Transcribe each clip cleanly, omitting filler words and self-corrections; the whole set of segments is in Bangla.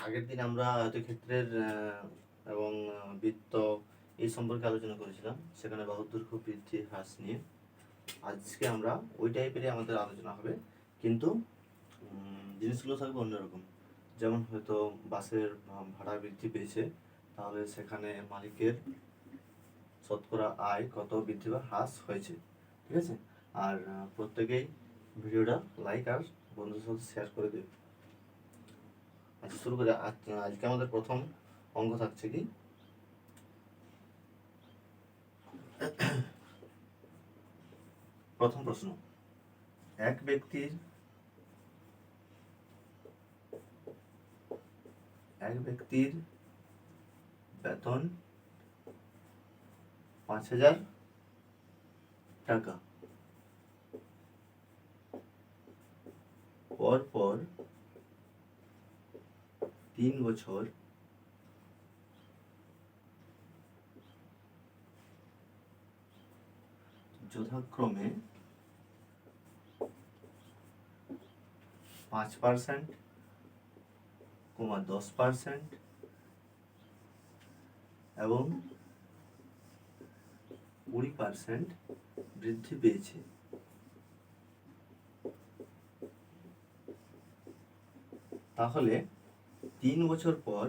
আগের দিন আমরা আয়তক্ষেত্রের এবং বৃত্ত এই সম্পর্কে আলোচনা করেছিলাম, সেখানে বাহুর দৈর্ঘ্য বৃদ্ধি হ্রাস নিয়ে। আজকে আমরা ওই টাইপেরই আমাদের আলোচনা হবে, কিন্তু জিনিসগুলো থাকবে অন্যরকম। যেমন হয়তো বাসের ভাড়া বৃদ্ধি পেয়েছে, তাহলে সেখানে মালিকের শতকরা আয় কত বৃদ্ধি বা হ্রাস হয়েছে, ঠিক আছে? আর প্রত্যেকেই ভিডিওটা লাইক আর বন্ধুদের সাথে শেয়ার করে দেবে। আচ্ছা, শুরু করে আজকে আমাদের প্রথম অঙ্ক থাকছে কি, প্রথম প্রশ্ন। এক ব্যক্তির বেতন ৫,০০০ টাকা। পর ৩ বছর যথাক্রমে ৫%, 10% এবং 20% বৃদ্ধি পেয়েছে। তাহলে 3 বছর পর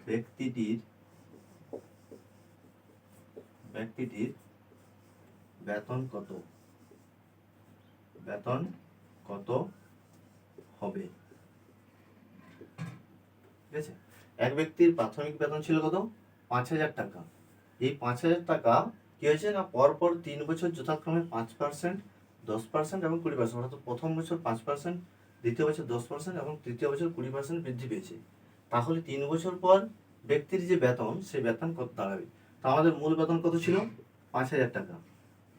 ব্যক্তিটির বেতন কত হবে? ঠিক আছে, এক ব্যক্তির প্রাথমিক বেতন ছিল কত? ৫,০০০ টাকা। এই ৫,০০০ টাকা কি হয়েছে না, পরপর 3 বছর যথাক্রমে 5%, 10% এবং 20%, অর্থাৎ প্রথম বছর 5%, দ্বিতীয় বছর 10% এবং তৃতীয় বছর 20% বৃদ্ধি পেয়েছে। তাহলে 3 বছর পর ব্যক্তির যে বেতন, সেই বেতন কত দাঁড়াবে? তো আমাদের মূল বেতন কত ছিল? ৫,০০০ টাকা।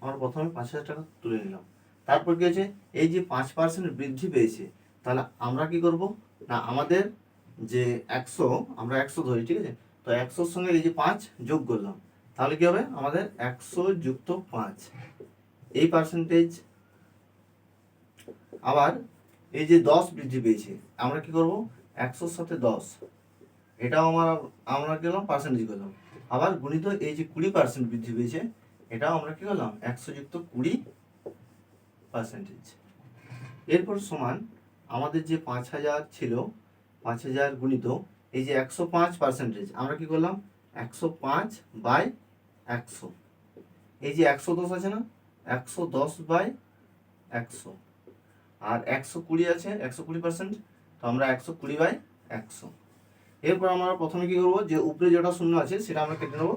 আমরা প্রথমে ৫,০০০ টাকা তুলে নিলাম। তারপর কি হয়েছে, এই যে 5% বৃদ্ধি পেয়েছে, তাহলে আমরা কি করব না, আমাদের যে 100, আমরা 100 ধরি, ঠিক আছে? তো 100-র সঙ্গে এই যে 5 যোগ করলাম, তাহলে কি হবে আমাদের 100 যুক্ত 5, এই পার্সেন্টেজ। আবার এই যে 10 বৃদ্ধি পেয়েছে, আমরা কি করব, 100-র সাথে 10, এটাও আমরা কি করলাম, পার্সেন্টেজ করলাম। আবার গুণিত এই যে 20% বৃদ্ধি পেয়েছে, এটাও আমরা কি করলাম, 100 যুক্ত 20%। এরপর সমান আমাদের যে 5,০০০ ছিল, 5,০০০ গুণিত এই যে 105%, আমরা কি করলাম, 105/100। এই যে 110 আছে না, 110/100। আর 120 আছে, 120%, তো আমরা 120/100। এরপর আমরা প্রথমে কি করবো, যে উপরে যেটা শূন্য আছে সেটা আমরা কেটে নেবো।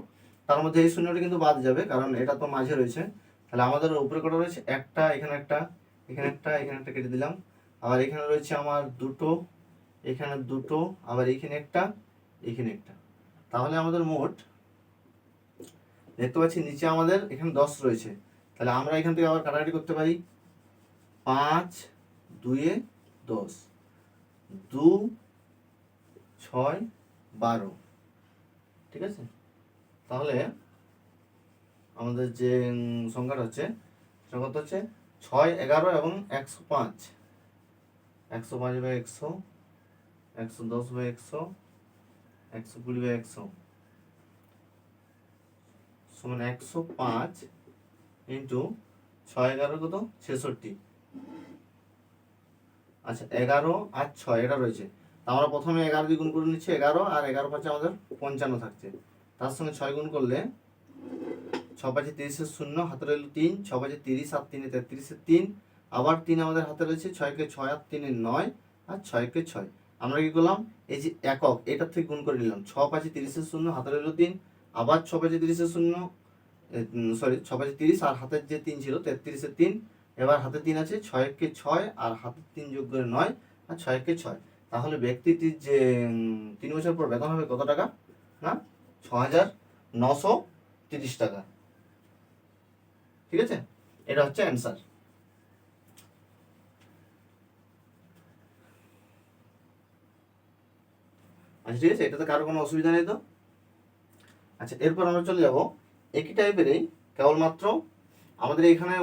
তার মধ্যে এই শূন্যটা কিন্তু বাদ যাবে, কারণ এটা তো মাঝে রয়েছে। তাহলে আমাদের উপরে কটা রয়েছে, একটা, এখানে একটা, এখানে একটা, এখানে একটা কেটে দিলাম। আবার এখানে রয়েছে আমার দুটো, এখানে দুটো, আবার এখানে একটা, এখানে একটা। তাহলে আমাদের মোট দেখতে পাচ্ছি নিচে আমাদের এখানে 10 রয়েছে। তাহলে আমরা এখান থেকে আবার কাটাকাটি করতে পারি। 5 2 10, 2 6 12, ঠিক আছে? তাহলে আমাদের যে সংখ্যাটা হচ্ছে, সেটা কত হচ্ছে, 6 11 এবং 105, 105/100, 110/100, 120/100 সমান 105 ইন্টু 6 11 কত, 66। আচ্ছা, 11 আর 6 এটা রয়েছে, তা আমরা প্রথমে 11 দিয়ে গুণ করে নিচ্ছি, 11, আর 11 পাঁচে আমাদের 55 থাকছে। তার সঙ্গে 6 গুণ করলে 6 5 30 শূন্য, হাতে রইল 3, 6 5 30, আর 3 33 3, আবার 3 আমাদের হাতে রয়েছে, 6 কে 6 আর 3 9, আর 6 কে 6। আমরা কি করলাম, এই যে একক এটার থেকে গুণ করে নিলাম, 6 5 30 শূন্য, হাতে রইল 3, আবার 6 5 30 শূন্য, সরি 6 5 30, আর হাতের যে 3 ছিল 33 3, এবার হাতে 3 আছে, 6 কে 6 আর হাতে 3 যোগ করে 9, আর 6 কে 6। তাহলে ব্যক্তিটির যে 3 বছর পর বেতন হবে কত টাকা না, 6,930 টাকা। ঠিক আছে, এটা হচ্ছে অ্যান্সার। আচ্ছা, ঠিক আছে, এটাতে কারো কোনো অসুবিধা নেই তো? আচ্ছা, এরপর আমরা চলে যাব একই টাইপেরই, কেবলমাত্র আমাদের এখানে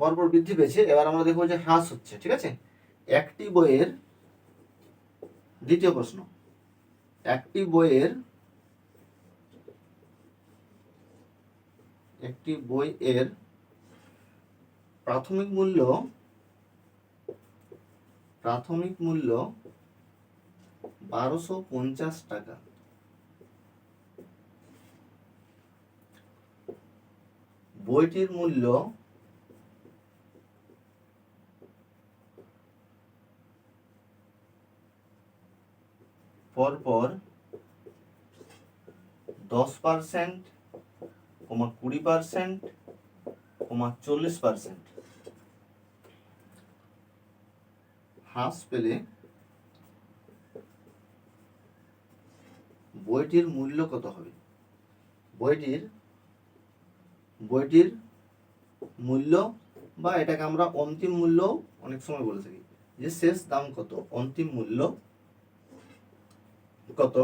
পরপর বৃদ্ধি পেয়েছে, এবার আমরা দেখবো যে হ্রাস হচ্ছে। ঠিক আছে, একটি বইয়ের দ্বিতীয় প্রশ্ন, একটি বইয়ের প্রাথমিক মূল্য 1250 টাকা। বইটির মূল্য পরপর 10%, 20%, 40% হ্রাস পেলে বইটির মূল্য কত হবে? বইটির মূল্য, বা এটাকে আমরা অন্তিম মূল্য অনেক সময় বলে থাকি, যে শেষ দাম কত, অন্তিম মূল্য কত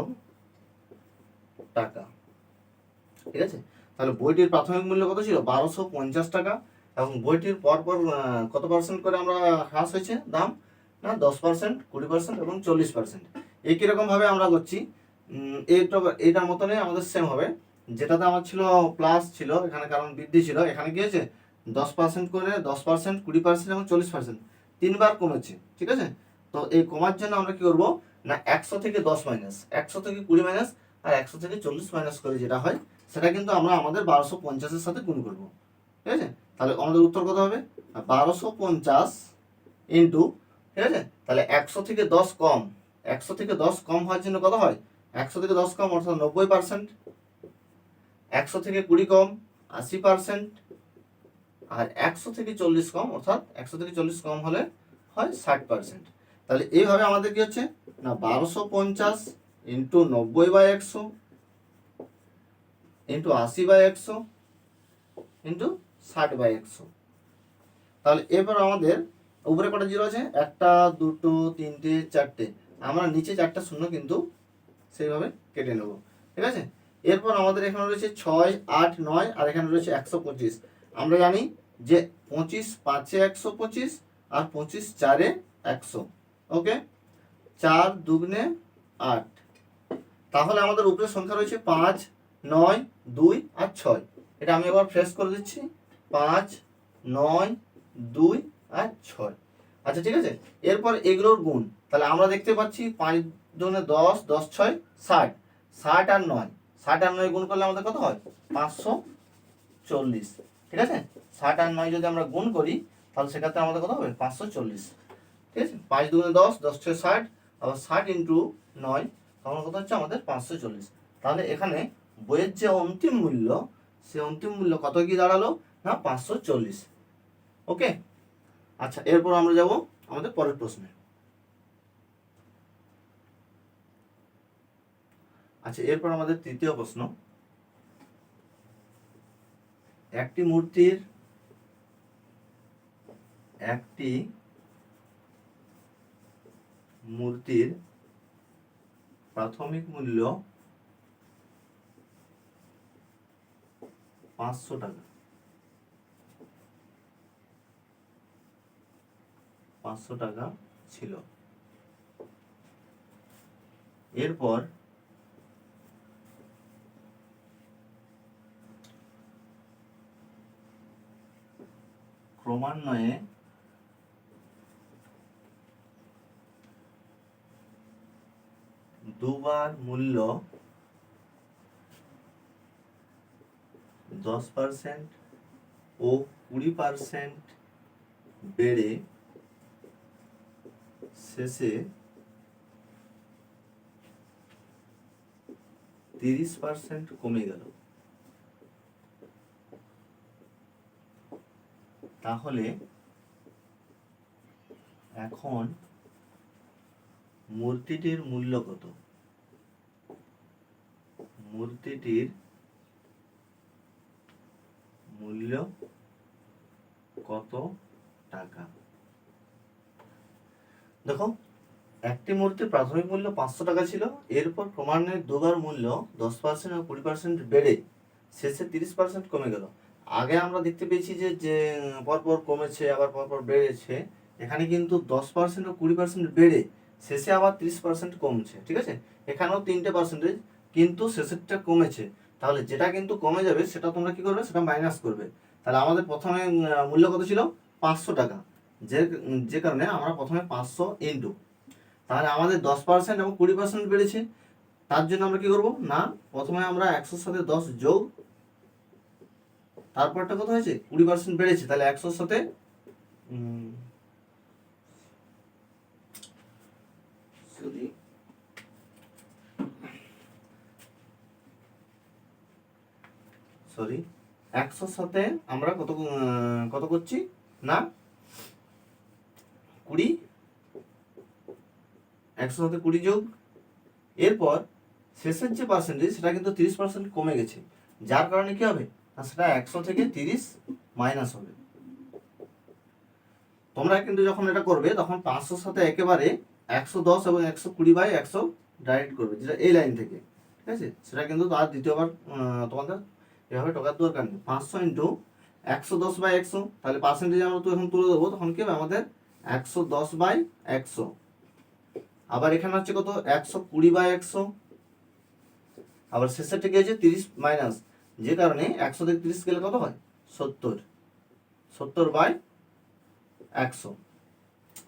টাকা। ঠিক আছে, তাহলে বইটির প্রাথমিক মূল্য কত ছিল? 1250 টাকা, এবং বইটির পরপর কত পার্সেন্ট করে আমরা হ্রাস হয়েছে দাম না? 10%, 20% এবং 40%। এই কিরকম ভাবে আমরা করছি, এইটার মতনই আমাদের সেম হবে। যেটাতে আমার ছিল প্লাস ছিল এখানে, কারণ বৃদ্ধি ছিল, এখানে কি হয়েছে 10% করে 10%, 20% এবং 40% তিনবার কমেছে। ঠিক আছে, তো এই কমার জন্য আমরা কি করব না, 100 থেকে 10 মাইনাস, 100 থেকে 20 মাইনাস, আর 100 থেকে 40 মাইনাস করে যেটা হয় সেটা কিন্তু আমরা আমাদের 1250-এর সাথে গুণ করব। ঠিক আছে, তাহলে আমাদের উত্তর কত হবে? 1250 ইন্টু, ঠিক আছে, তাহলে 100 থেকে 10 কম, 100 থেকে 10 কম হওয়ার জন্য কত হয়? 100 থেকে 10 কম অর্থাৎ 90%, 100 থেকে 20 কম 80%, আর 100 থেকে 40 কম অর্থাৎ 100 থেকে 40 কম হলে হয় 60%। তাহলে এইভাবে আমাদের কি হচ্ছে না, 1250 ইন্টু 90/100 ইন্টু 80/100 ইন্টু 60/100। তাহলে এরপর আমাদের উপরে কটা জিরো আছে? 1, 2, 3, 4, আমরা নিচে 4টা শূন্য কিন্তু সেইভাবে কেটে নেব। ঠিক আছে, এরপর আমাদের এখানে রয়েছে 6, 8, 9, আর এখানে রয়েছে 125। আমরা জানি যে 25 5-এ 125 আর 25 4-এ 100। ওকে, 4 2 8। তাহলে আমাদের উপরে সংখ্যা রয়েছে 5, 9, 2 আর 6। এটা আমি আবার ফ্রেশ করে দিচ্ছি, 5, 9, 2 আর 6। আচ্ছা ঠিক আছে, এরপর এগুলোর গুণ। তাহলে আমরা দেখতে পাচ্ছি 5 দুগুণে 10, 10 6 60, 60 আর 9, 60 আর 9 গুণ করলে আমাদের কত হয়? 540। ঠিক আছে, 60 আর 9 যদি আমরা গুণ করি তাহলে সেক্ষেত্রে আমাদের কত হবে? 540। ঠিক আছে, 5 দুগুণে 10, 10 6 60, আবার 60 ইন্টু 9, তখন কত হচ্ছে আমাদের? 540। তাহলে এখানে বইয়ের যে অন্তিম মূল্য, সে অন্তিম মূল্য কত কি দাঁড়ালো না? 540। ওকে, আচ্ছা এরপর আমরা যাব আমাদের পরের প্রশ্নে। আচ্ছা এরপর আমাদের তৃতীয় প্রশ্ন, একটি মূর্তির প্রাথমিক মূল্য 500 টাকা। 500 টাকা ছিল। এরপর ক্রমান্বয়ে দুবার মূল্য 10% ও 20% বেড়ে শেষে 30% কমে গেল। তাহলে এখন মূর্তিটির মূল্য কত? মূর্তিটির মূল্য কত টাকা? দেখো, একটি মূর্তির প্রাথমিক মূল্য 500 টাকা ছিল, এরপর ক্রমান্বয়ে দুবার মূল্য 10% ও 20% বেড়ে শেষে 30% কমে গেল। আগে আমরা দেখতে পেয়েছি যে যে পরপর কমেছে আবার পরপর বেড়েছে, এখানে কিন্তু 10% ও 20% বেড়ে শেষে আবার 30% কমছে, ঠিক আছে। এখানেও 3% কিন্তু শেষেরটা কমেছে, তাহলে যেটা কিন্তু কমে যাবে সেটা তোমরা কি করবে, সেটা মাইনাস করবে। তাহলে আমাদের প্রথমে মূল্য কত ছিল, 500 টাকা, যে যে কারণে আমরা প্রথমে 500 ইন্টু, তাহলে আমাদের 10% এবং 20% বেড়েছে, তার জন্য আমরা কি করব না, প্রথমে আমরা 100-র সাথে 10 যোগ, তারপরটা কত হয়েছে 20% বেড়েছে, তাহলে 100-র সাথে সরি 100-র সাথে আমরা কত কত করছি না 20, 100-র সাথে 20 যোগ, এরপর শেষের যে পার্সেন্টেজ সেটা কিন্তু 30% কমে গেছে, যার কারণে কি হবে না, সেটা 100 থেকে 30 মাইনাস হবে। তোমরা কিন্তু যখন এটা করবে তখন 500-র সাথে একেবারে 110 এবং 120/100 ডাইরেক্ট করবে, যেটা এই লাইন থেকে, ঠিক আছে। সেটা কিন্তু তার দ্বিতীয়বার তোমাদের এভাবে টোকার দরকার নেই। 500 ইন্টু 110/100, তাহলে পার্সেন্টেজ আমরা তো এখন তুলে দেবো, তখন কি হবে আমাদের 110/100। আবার এখানে হচ্ছে কত 120/100, আবার শেষেরটা কি হয়েছে 30 মাইনাস, যে কারণে 100 থেকে 30 গেলে কত হয় 70/100।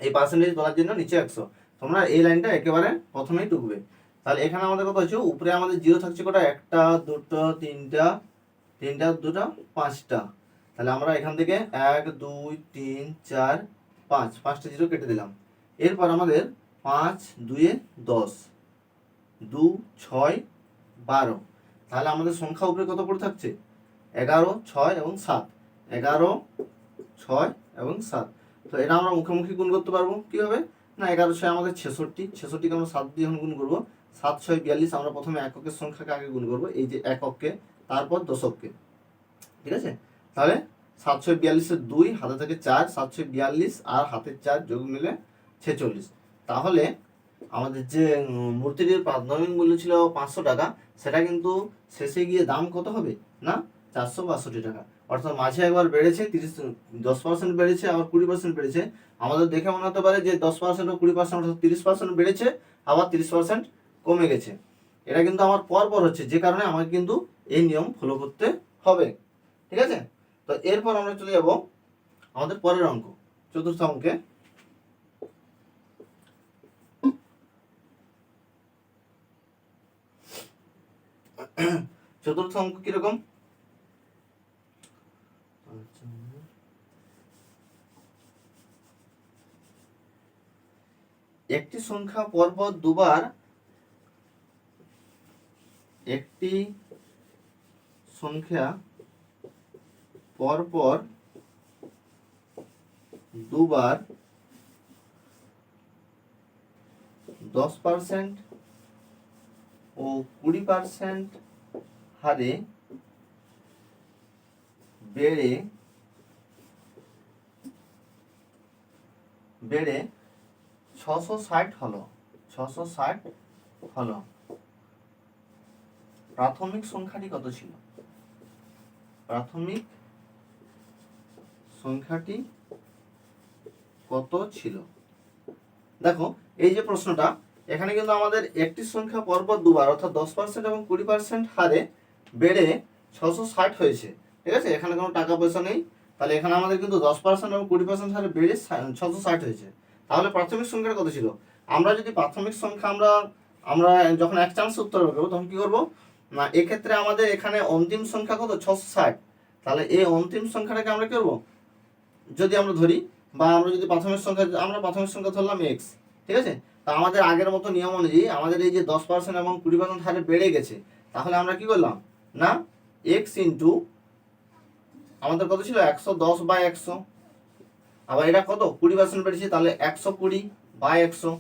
এই পার্সেন্টেজ বলার জন্য নিচে 100, তোমরা এই লাইনটা একেবারে প্রথমেই টুকবে। তাহলে এখানে আমাদের কত হচ্ছে, উপরে আমাদের জিরো থাকছে কটা, 1টা 2টা 3টা 3টা 2টা 5টা, তাহলে আমরা এখান থেকে 1 2 3 4 5, 5টা জিরো কেটে দিলাম। এরপর আমাদের 5 2 10 2 6 12, তাহলে আমাদের সংখ্যা উপরে কত পড়ে থাকছে 11 6 এবং 7, 11 6 এবং 7। তো এটা আমরা মুখোমুখি গুণ করতে পারবো কিভাবে না, 11 6 আমাদের 66, 66কে আমরা 7 দিয়ে গুণ করবো, 7 6 42, আমরা প্রথমে এককের সংখ্যাকে আগে গুণ করবো, এই যে একককে, তারপর দশককে, ঠিক আছে। তাহলে 7 6 42-এর 2 হাতে থেকে 4, 7 6 42 আর হাতের 4 যোগ মিলে 46। তাহলে আমাদের যে মূর্তিটির প্রাথমিক মূল্য ছিল 500 টাকা, সেটা কিন্তু শেষে গিয়ে দাম কত হবে না 462 টাকা, অর্থাৎ মাঝে একবার বেড়েছে 10% বেড়েছে, আবার 20% বেড়েছে। আমাদের দেখে মনে হতে পারে যে 10% ও 20% অর্থাৎ 30% বেড়েছে, আবার 30% কমে গেছে। এটা কিন্তু আমার পর হচ্ছে, যে কারণে আমাকে কিন্তু এই নিয়ম ফলো করতে হবে, ঠিক আছে। তো এরপর আমরা চলে যাব আমাদের পরের অঙ্ক, চতুর্থ অঙ্কে। চতুর্থ অঙ্ক কিরকম, একটি সংখ্যা পরপর দুবার, একটি সংখ্যা পরপর দুবার 10% ও 20% হারে বেড়ে 660 হলো, 660 হলো। প্রাথমিক সংখ্যাটি কত ছিল, প্রাথমিক সংখ্যাটি কত ছিল। দেখো এই যে প্রশ্নটা, এখানে কিন্তু আমাদের একটি সংখ্যা পরপর দুবার অর্থাৎ 10% এবং 20% হারে বেড়ে 660 হয়েছে, ঠিক আছে। এখানে কোনো টাকা পয়সা নেই, তাহলে এখানে আমাদের কিন্তু 10% এবং 20% হারে বেড়ে 660 হয়েছে। তাহলে প্রাথমিক সংখ্যাটা কত ছিল, আমরা যদি প্রাথমিক সংখ্যা আমরা যখন এক চান্স উত্তর করবো তখন কি করবো না, এক্ষেত্রে আমাদের এখানে অন্তিম সংখ্যা কত 660, তাহলে এই অন্তিম সংখ্যাটাকে আমরা কি করবো, যদি আমরা ধরি বা আমরা যদি প্রাথমিক সংখ্যা ধরলাম x, ঠিক আছে। তা আমাদের আগের মতো নিয়ম অনুযায়ী আমাদের এই যে 10% এবং 20% হারে বেড়ে গেছে, তাহলে আমরা কি করলাম না x ইন্টু আমাদের কত ছিল 110/100, আবার এটা কত 20% বেড়েছে, তাহলে 120/100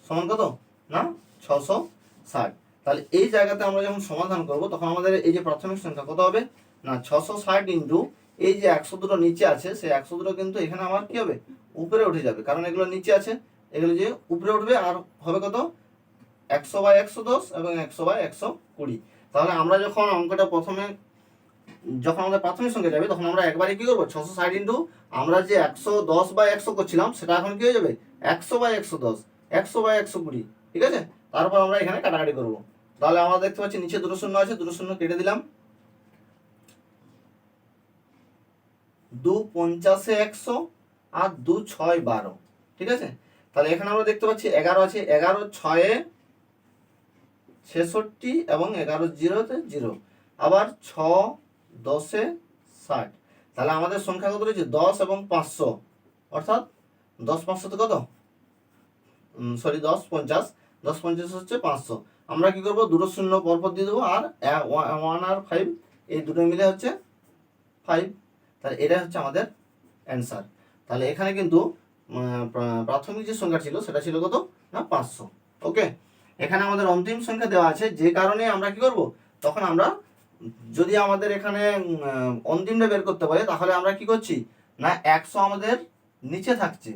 সমান কত না 660। তাহলে এই জায়গাতে আমরা যখন সমাধান করব তখন আমাদের এই যে প্রাথমিক সংখ্যা কত হবে না 660 ইন্টু এই যে 100 দুটো নিচে আছে, সেই 100 দুটো কিন্তু এখানে আমার কি হবে উপরে উঠে যাবে, কারণ এগুলো নিচে আছে, এগুলো যে উপরে উঠবে, আর হবে কত 100/110 এবং 100/120। তাহলে আমরা যখন অঙ্কটা প্রথমে যখন আমাদের প্রাথমিক সংখ্যা যাবে তখন আমরা একবারে কি করবো 660 ইন্টু আমরা যে 110/100 করছিলাম সেটা এখন কি হয়ে যাবে 100/110, 100/120, ঠিক আছে। তারপর আমরা এখানে কাটাকাটি করব। তাহলে আমরা দেখতে পাচ্ছি নিচে দুটো শূন্য আছে, দুটো শূন্য কেটে দিলাম। 2 50 100 আর 2 6 12, ঠিক আছে। তাহলে এখানে আমরা দেখতে পাচ্ছি 11 আছে, 11 6 66 এবং 11 0 0, আবার 6 10 60। তাহলে আমাদের সংখ্যা কত রয়েছে 10 এবং 500, অর্থাৎ 10 500 কত, সরি 10 50, 10 50 হচ্ছে 500। আমরা কি করব দুটো শূন্য পরপর দিয়ে দেবো, আর 1 আর 5 এই দুটো মিলে হচ্ছে 5। তাহলে এটা হচ্ছে আমাদের অ্যান্সার। তাহলে এখানে কিন্তু প্রাথমিক যে সংখ্যা ছিল সেটা ছিল কত না 500। ওকে, এখানে আমাদের অন্তিম সংখ্যা দেওয়া আছে, যে কারণে আমরা কি করব, তখন আমরা যদি আমাদের এখানে অন্তিমটা বের করতে পারি তাহলে আমরা কি করছি না 100 আমাদের নিচে থাকছে,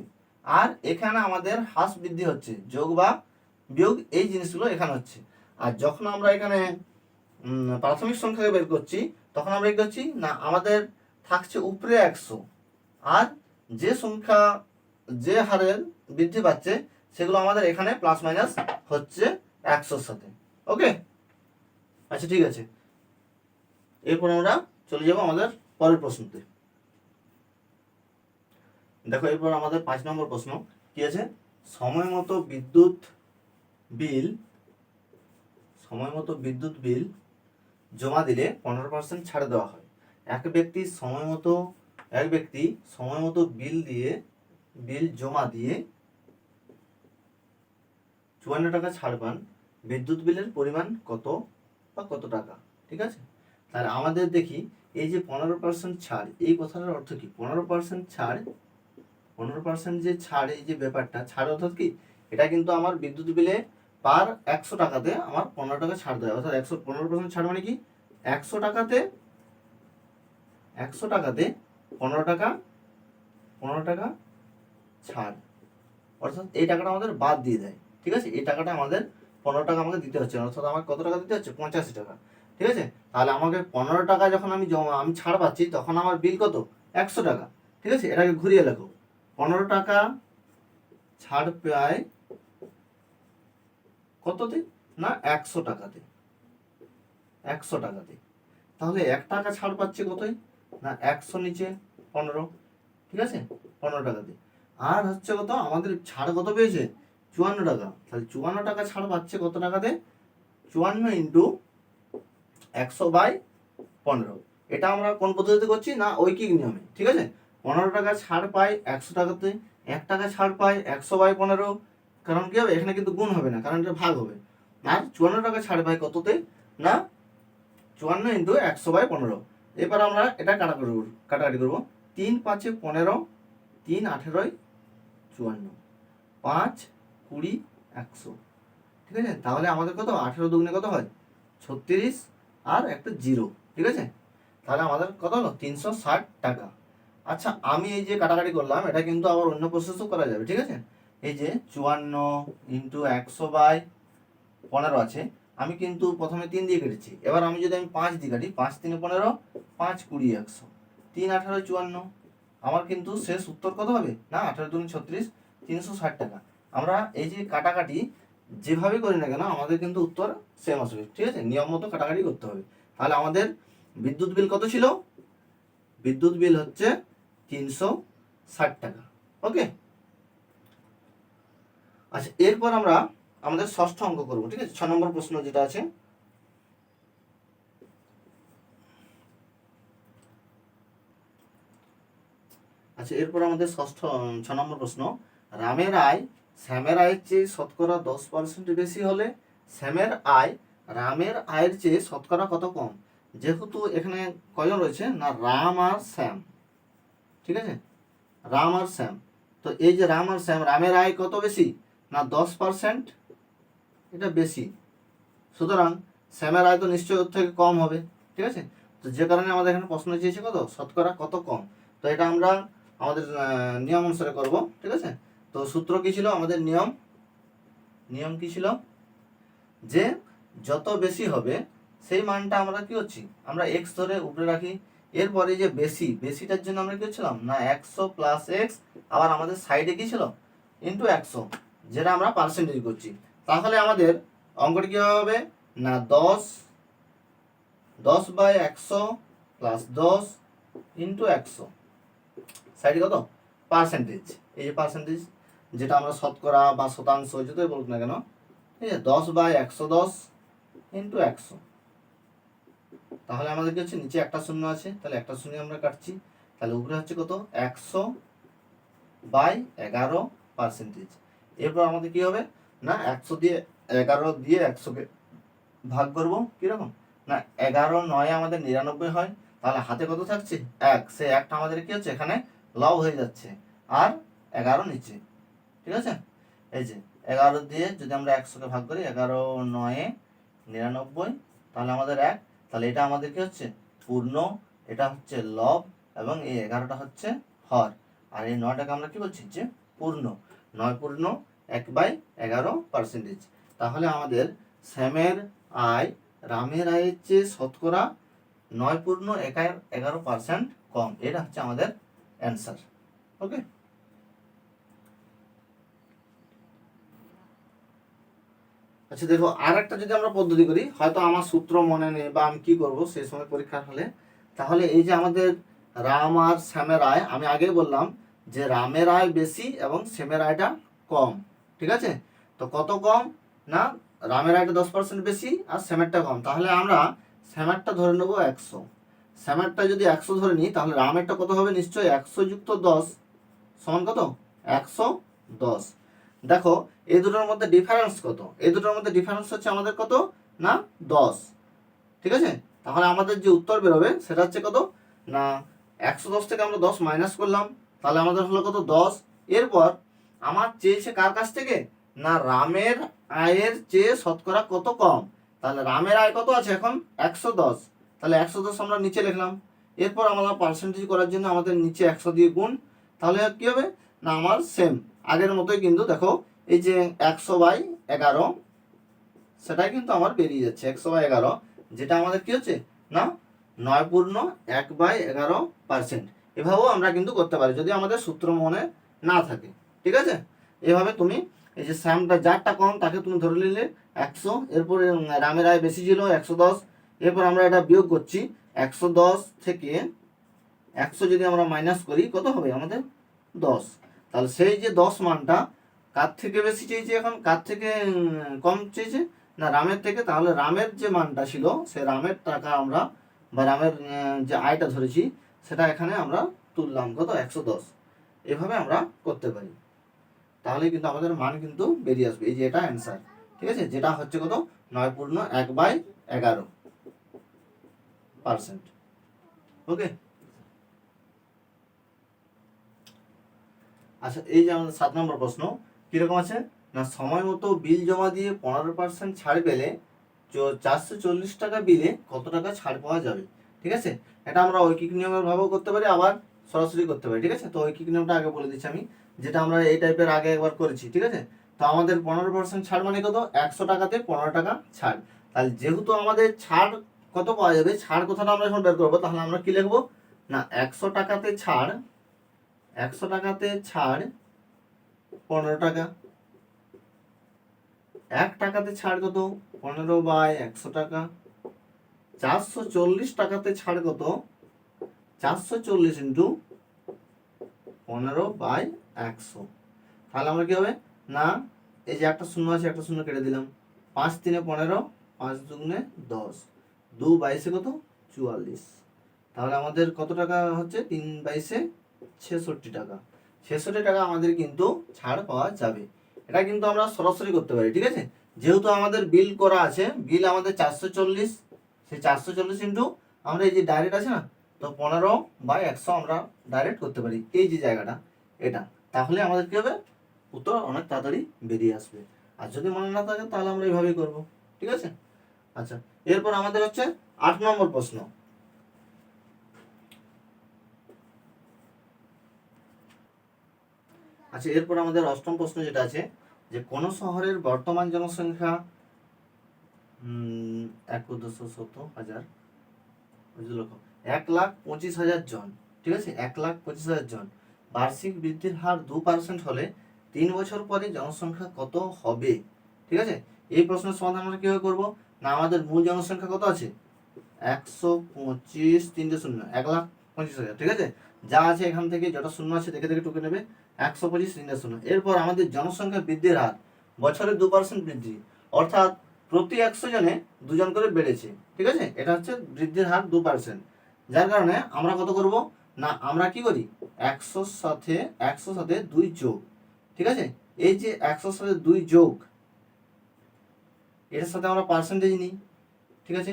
আর এখানে আমাদের হ্রাস বৃদ্ধি হচ্ছে, যোগ বা বিয়োগ এই জিনিসগুলো এখানে হচ্ছে। আর যখন আমরা এখানে প্রাথমিক সংখ্যাকে বের করছি তখন আমরা কি করছি না আমাদের থাকছে উপরে 100, আর যে সংখ্যা যে হারে বৃদ্ধি পাচ্ছে সেগুলো আমাদের এখানে প্লাস মাইনাস হচ্ছে 100-র সাথে। ওকে, আচ্ছা ঠিক আছে। এরপর আমরা চলে যাব আমাদের পরের প্রশ্নতে। দেখো এরপর আমাদের 5 নম্বর প্রশ্ন কি আছে, সময় মতো বিদ্যুৎ বিল জমা দিলে 15% ছাড় দেওয়া হয়। এক ব্যক্তি সময় মতো বিল জমা দিয়ে 54 টাকা ছাড় পান। বিদ্যুৎ বিলের পরিমাণ কত বা কত টাকা, ঠিক আছে। তাহলে আমাদের দেখি এই যে 15% ছাড়, এই কথাটার অর্থ কি? 15% ছাড়, 15% যে ছাড়, এই যে ব্যাপারটা ছাড় অর্থাৎ কি, এটা কিন্তু আমার বিদ্যুৎ বিলে পার 100 টাকাতে আমার 15 টাকা ছাড় দেয়, অর্থাৎ 15% ছাড় মানে কি 100 টাকাতে 15 টাকা ছাড়, অর্থাৎ এই টাকাটা আমাদের বাদ দিয়ে দেয়, ঠিক আছে। এই টাকাটা আমাদের 15 টাকা আমাকে দিতে হচ্ছে, অর্থাৎ আমার কত টাকা দিতে হচ্ছে 85 টাকা, ঠিক আছে। তাহলে আমাকে 15 টাকা যখন আমি ছাড় পাচ্ছি তখন আমার বিল কত 100 টাকা, ঠিক আছে। এটাকে ঘুরিয়ে লেখো, 15 টাকা ছাড় পায় কততে না 100 টাকাতে, 100 টাকাতে। তাহলে 1 টাকা ছাড় পাচ্ছে কতই না 100 নিচে 15, ঠিক আছে, 15 টাকাতে। আর হচ্ছে কত আমাদের ছাড় কত পেয়েছে 54 টাকা। তাহলে 54 টাকা ছাড় পাচ্ছে কত টাকাতে, 54 ইন্টু 100/15। এটা আমরা কোন পদ্ধতিতে করছি না ঐকিক নিয়মে, ঠিক আছে। 15 টাকা ছাড় পাই 100 টাকাতে, 1 টাকা ছাড় পাই 100/15, কারণ কি হবে এখানে কিন্তু গুণ হবে না, কারণ এটা ভাগ হবে। আর 54 টাকা ছাড় পাই কততে না 54 ইন্টু 100/15। এবার আমরা এটা কাটাকাটি করবো। 3 5 15, 3 18 54, 5 20 100, ঠিক আছে। তাহলে আমাদের কত 18 দুগুণে কত হয় 36 আর একটা 0, ঠিক আছে। তাহলে আমাদের কত হলো 360 টাকা। আচ্ছা আমি এই যে কাটাকাটি করলাম এটা কিন্তু আবার অন্য প্রসেসও করা যাবে, ঠিক আছে। এই যে 54 ইন্টু 100/15 আছে, আমি কিন্তু প্রথমে 3 দিয়ে কেটেছি, এবার আমি যদি 5 দিয়ে কাটি, 5 3 15, 5 20 100, 3 18 54, আমার কিন্তু শেষ উত্তর কত হবে না 18 2 36, 360 টাকা। আমরা এই যে কাটাকাটি যেভাবে করি না কেন আমাদের কিন্তু উত্তর সেম আসবে, ঠিক আছে। নিয়ম মতো কাটাকাটি করতে হবে। তাহলে আমাদের বিদ্যুৎ বিল কত ছিল, বিদ্যুৎ বিল হচ্ছে 360 টাকা। ওকে, আচ্ছা এরপর আমরা আমাদের ষষ্ঠ অঙ্ক করবো, ঠিক আছে। 6 নম্বর প্রশ্ন যেটা আছে, আচ্ছা এরপর আমাদের 6 নম্বর প্রশ্ন, রামের আয় শ্যামের আয়ের চেয়ে শতকরা 10% বেশি হলে শ্যামের আয় রামের আয়ের চেয়ে শতকরা কত কম। যেহেতু এখানে কয়জন রয়েছে না রাম আর শ্যাম, ঠিক আছে, রাম আর শ্যাম। তো এই যে রাম আর শ্যাম, রামের আয় কত বেশি না 10%, এটা বেশি, সুতরাং শ্যামের আয় তো নিশ্চয়ই ওর থেকে কম হবে, ঠিক আছে। তো যে কারণে আমাদের এখানে প্রশ্ন চেয়েছে কত শতকরা কত কম। তো এটা আমরা আমাদের নিয়ম অনুসারে করব, ঠিক আছে। তো সূত্র কি ছিল আমাদের, নিয়ম কি ছিল যে যত বেশি হবে সেই মানটা আমরা কি করছি, আমরা এক্স ধরে উপরে রাখি। এরপরে যে বেশিটার জন্য আমরা কি করছিলাম না 100 প্লাস এক্স, আবার আমাদের সাইডে কি ছিল ইন্টু 100, যেটা আমরা পার্সেন্টেজ করছি। তাহলে আমাদের অঙ্কটা কি হবে না 10/100 প্লাস 10 ইন্টু 100, সাইডে কত পার্সেন্টেজ, এই যে পার্সেন্টেজ যেটা আমরা শতকরা বা শতাংশ যতই বলুক না কেন, ঠিক আছে 10/110 ইন্টু 100। তাহলে আমাদের কি হচ্ছে নিচে একটা শূন্য আছে, তাহলে একটা শূন্য আমরা কাটছি, তাহলে উপরে হচ্ছে কত 100/11%। এরপর আমাদের কি হবে না 100 দিয়ে 11 দিয়ে 100কে ভাগ করবো কিরকম না 11/9 আমাদের 99 হয়, তাহলে হাতে কত থাকছে 1, সে একটা আমাদের কি হচ্ছে এখানে লব হয়ে যাচ্ছে, আর 11 নিচে, ঠিক আছে। এই যে 11 দিয়ে যদি আমরা 100কে ভাগ করি 11/9 99, তাহলে আমাদের 1, তাহলে এটা আমাদের কি হচ্ছে পূর্ণ, এটা হচ্ছে লব, এবং এই 11টা হচ্ছে হর, আর এই 9টাকে আমরা কি বলছি যে পূর্ণ। 9 পূর্ণ 1/11%। তাহলে আমাদের শ্যামের আয় রামের আয়ের চেয়ে শতকরা 9.11% কম, এটা হচ্ছে আমাদের অ্যান্সার। ওকে, আচ্ছা দেখো আর একটা যদি আমরা পদ্ধতি করি, হয়তো আমার সূত্র মনে নেই বা আমি কি করব সেই সময় পরীক্ষার হলে, তাহলে এই যে আমাদের রাম আর শ্যামের আয়, আমি আগেই বললাম যে রামের আয় বেশি এবং শ্যামের আয়টা কম, ঠিক আছে। তো কত কম না রামের আয়টা 10% বেশি আর শ্যামেরটা কম, তাহলে আমরা শ্যামেরটা ধরে নেবো 100, শ্যামেরটা যদি 100 ধরে নিই তাহলে রামেরটা কত হবে নিশ্চয়ই 100 যুক্ত 10 সমান কত 110। দেখো এই দুটোর মধ্যে ডিফারেন্স কত, এই দুটোর মধ্যে ডিফারেন্স হচ্ছে আমাদের কত না 10, ঠিক আছে। তাহলে আমাদের যে উত্তর বেরোবে সেটা হচ্ছে কত না 110 থেকে আমরা 10 মাইনাস করলাম, তাহলে আমাদের হলো কত 10। এরপর আমার চেয়েছে কার কাছ থেকে না রামের আয়ের চেয়ে শতকরা কত কম, তাহলে রামের আয় কত আছে এখন 110, তাহলে 110 আমরা নিচে লিখলাম। এরপর আমরা পার্সেন্টেজ করার জন্য আমাদের নিচে 100 দিয়ে গুণ, তাহলে কি হবে না আমার সেম আগের মতোই, কিন্তু দেখো এই যে 100/11 সেটাই কিন্তু আমার বেরিয়ে যাচ্ছে 100/11, যেটা আমাদের কি হচ্ছে না 9.1/11%। এভাবেও আমরা কিন্তু করতে পারি যদি আমাদের সূত্র মনে না থাকে, ঠিক আছে। এভাবে তুমি এই যে স্যামটা যারটা কম তাকে তুমি ধরে নিলে 100, এরপরে রামের আয় বেশি ছিল 110, এরপর আমরা এটা বিয়োগ করছি 110 থেকে 100 যদি আমরা মাইনাস করি কত হবে আমাদের 10, তাহলে সেই যে 10 মানটা কার থেকে বেশি চেয়েছে এখন কার থেকে কম চেয়েছে না রামের থেকে, তাহলে রামের যে মানটা ছিল সে রামের টাকা আমরা বা রামের যে আয়টা ধরেছি সেটা এখানে আমরা তুললাম কত 110, এভাবে আমরা করতে পারি, তাহলে কিন্তু আমাদের মান কিন্তু বেরিয়ে আসবে, এই যে এটা অ্যান্সার, ঠিক আছে, যেটা হচ্ছে কত 9.1/11%। ওকে, আচ্ছা এই যে আমাদের 7 নম্বর প্রশ্ন কিরকম আছে না সময় মতো বিল জমা দিয়ে 15% ছাড় পেলে 440 টাকা বিলে কত টাকা ছাড় পাওয়া যাবে, ঠিক আছে। এটা আমরা ঐকিক নিয়মের ভাবেও করতে পারি আবার সরাসরি করতে পারি, ঠিক আছে। তো ঐকিক নিয়মটা আগে বলে দিচ্ছি আমি, যেটা আমরা এই টাইপের আগে একবার করেছি, ঠিক আছে। তো আমাদের 15% ছাড় মানে কত 100 টাকাতে 15 টাকা ছাড়, তাহলে যেহেতু আমাদের ছাড় কত পাওয়া যাবে, ছাড় কথাটা আমরা যখন বের করবো তাহলে আমরা কি লিখবো না 100 টাকাতে ছাড়, 100 টাকাতে ছাড় 15 টাকা, 1 টাকাতে ছাড় কত 15/100 টাকা, 440 টাকাতে ছাড় কত 440 ইন্টু 15/100, তাহলে আমরা কি হবে না এই যে একটা শূন্য আছে একটা শূন্য কেটে দিলাম, 5 3 15, 5 2 10, 2 22 কত 44, তাহলে আমাদের কত টাকা হচ্ছে 3 22 66 টাকা, 66 টাকা আমাদের কিন্তু ছাড় পাওয়া যাবে। এটা কিন্তু আমরা সরাসরি করতে পারি, ঠিক আছে। যেহেতু আমাদের বিল করা আছে, বিল আমাদের 440, সেই 440 ইন্টু আমরা এই যে ডাইরেক্ট আছে না, তো 15/100 আমরা ডাইরেক্ট করতে পারি এই যে জায়গাটা এটা, তাহলে আমাদের কি হবে উত্তর অনেক তাড়াতাড়ি বেরিয়ে আসবে। আর যদি মনে না থাকে তাহলে আমরা এইভাবেই করব, ঠিক আছে। আচ্ছা এরপর আমাদের হচ্ছে 8 নম্বর প্রশ্ন। আচ্ছা এরপর আমাদের অষ্টম প্রশ্ন যেটা আছে যে কোন শহরের বর্তমান জনসংখ্যা 1,17,000 1,25,000 জন, ঠিক আছে, 1,25,000 জন। বার্ষিক বৃদ্ধির হার 2% হলে 3 বছর পরে জনসংখ্যা কত হবে? ঠিক আছে, এই প্রশ্নের সমাধান আমরা কিভাবে করবো? না আমাদের মূল জনসংখ্যা কত আছে? 125 3 শূন্য 1,25,000, ঠিক আছে। যা আছে এখান থেকে যত শূন্য আছে দেখে দেখে টুকে নেবে, 125 3 শূন্য। এরপর আমাদের জনসংখ্যা বৃদ্ধির হার বছরে 2% বৃদ্ধি, অর্থাৎ প্রতি 100 জনে 2 জন করে বেড়েছে, ঠিক আছে। এটা হচ্ছে বৃদ্ধির হার 2%। যার কারণে আমরা কত করব? না আমরা কি করি, 100 সাথে 2 যোগ, ঠিক আছে। এই যে 100 সাথে 2 যোগ, এটার সাথে আমরা পার্সেন্টেজ নিই, ঠিক আছে।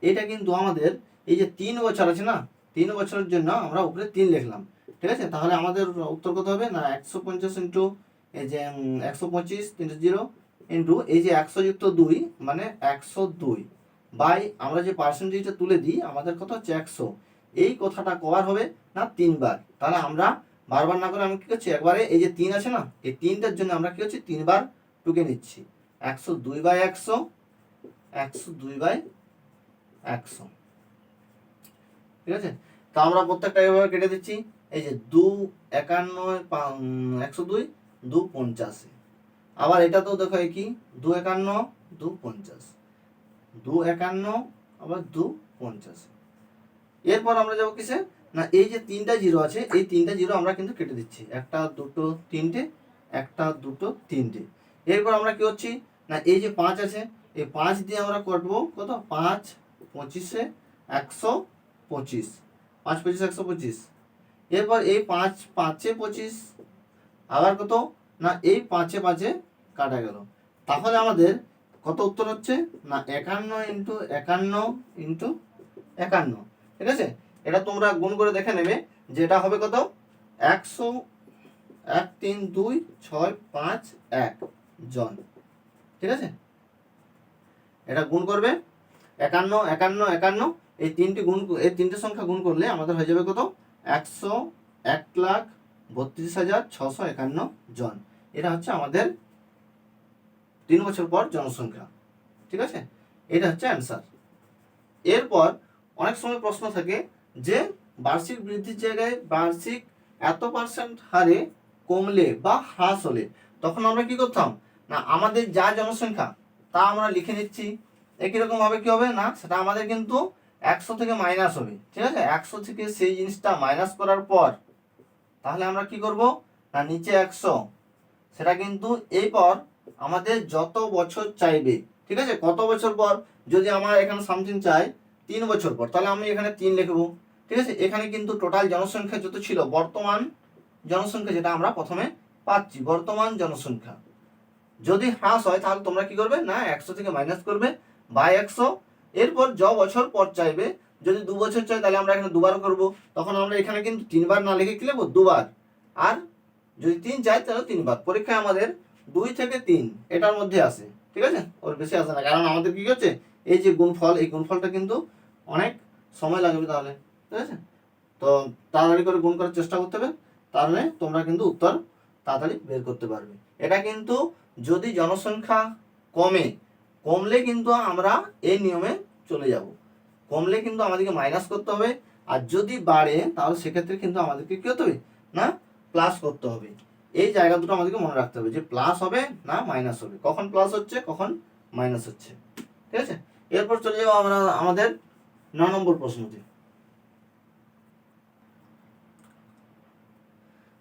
এটা কিন্তু আমাদের এই যে 3 বছর আছে না, 3 বছরের জন্য আমরা উপরে 3 লিখলাম, ঠিক আছে। তাহলে আমাদের উত্তর কত হবে? না 150 ইন্টু এই যে 125 0 ইন্টু এই যে 100 যুক্ত 2 মানে 102 বাই আমরা যে পার্সেন্টেজটা তুলে দিই আমাদের কত হচ্ছে 100। এই কথাটা কবার হবে? না 3 বার। তাহলে আমরা বারবার না করে আমি কি করছি, একবারে এই যে 3 আছে না, এই 3টার জন্য আমরা কি হচ্ছে 3 বার টুকে নিচ্ছি। 102 বাই 100, 102 বাই 100, ঠিক আছে। তো আমরা প্রত্যেকটা এভাবে কেটে দিচ্ছি। এই যে 2 51 102 2 50, আবার এটা তো দেখো কি 2 51 2 50 2 51 আবার 2 50। এরপর আমরা যাবো কিসে? না এই যে 3টা জিরো আছে, এই 3টা জিরো আমরা কিন্তু কেটে দিচ্ছি, 1 2 3টে 1 2 3টে। এরপর আমরা কি হচ্ছি, না এই যে 5 আছে, এই 5 দিয়ে আমরা কাটবো কত, 5 25 125, 5 25 125। এরপর এই 5 5 25 আবার কত, না এই 5 5 কাটা গেল। তাহলে আমাদের কত উত্তর হচ্ছে? না 51 ইন্টু 51 ইন্টু 51, ঠিক আছে। এটা তোমরা গুণ করে দেখে নেবে যে এটা হবে কত, 100 1 3 2 6 5 1 জন, ঠিক আছে। এটা গুণ করবে 51 51 51, এই তিনটে সংখ্যা গুণ করলে আমাদের হয়ে যাবে কত, 1,01,32,651 জন। এটা হচ্ছে আমাদের 3 বছর পর জনসংখ্যা, ঠিক আছে। এটা হচ্ছে অ্যান্সার। এরপর অনেক সময় প্রশ্ন থাকে যে বার্ষিক বৃদ্ধির জায়গায় বার্ষিক এত % হারে কমলে বা হ্রাস হলে তখন আমরা কি করতাম, না আমাদের যা জনসংখ্যা তা আমরা লিখে নিচ্ছি। একই রকম ভাবে কি হবে, না সেটা আমাদের কিন্তু 100 থেকে মাইনাস হবে, ঠিক আছে। 100 থেকে সেই জিনিসটা মাইনাস করার পর তাহলে আমরা কি করব, না নিচে 100, সেটা কিন্তু এই পর আমাদের যত বছর চাইবে, ঠিক আছে। কত বছর পর, যদি আমার এখানে সামথিং চাই 3 বছর পর, তাহলে আমি এখানে 3 লিখবো, ঠিক আছে। এখানে কিন্তু টোটাল জনসংখ্যা যত ছিল, বর্তমান জনসংখ্যা যেটা আমরা প্রথমে পাচ্ছি, বর্তমান জনসংখ্যা যদি হ্রাস হয় তাহলে তোমরা কি করবে, না 100 থেকে মাইনাস করবে বাই 100। এরপর য বছর পর চাইবে, যদি 2 বছর চাই তাহলে আমরা এখানে দুবার করব, তখন আমরা এখানে কিন্তু 3 বার না লিখে কি লিখবো, 2 বার। আর যদি 3 চাই তাহলে 3 বার। পরীক্ষায় আমাদের 2 থেকে 3 এটার মধ্যে আসে, ঠিক আছে, ওর বেশি আসে না, কারণ আমাদের কি হচ্ছে এই যে গুণফল, এই গুণফলটা কিন্তু অনেক সময় লাগবে তাহলে, ঠিক আছে। তো তাড়াতাড়ি করে গুণ করার চেষ্টা করতে হবে, তাহলে তোমরা কিন্তু উত্তর তাড়াতাড়ি বের করতে পারবে। এটা কিন্তু যদি জনসংখ্যা কমলে কিন্তু আমরা এই নিয়মে চলে যাব, কমলে কিন্তু আমাদেরকে মাইনাস করতে হবে, আর যদি বাড়ে তাহলে সেক্ষেত্রে কিন্তু আমাদেরকে কি করতে হবে, না প্লাস করতে হবে। এই জায়গা দুটো আমাদেরকে মনে রাখতে হবে যে প্লাস হবে না মাইনাস হবে, কখন প্লাস হচ্ছে কখন মাইনাস হচ্ছে, ঠিক আছে। এরপর চলে যাবো আমরা আমাদের 9 নম্বর প্রশ্নতে।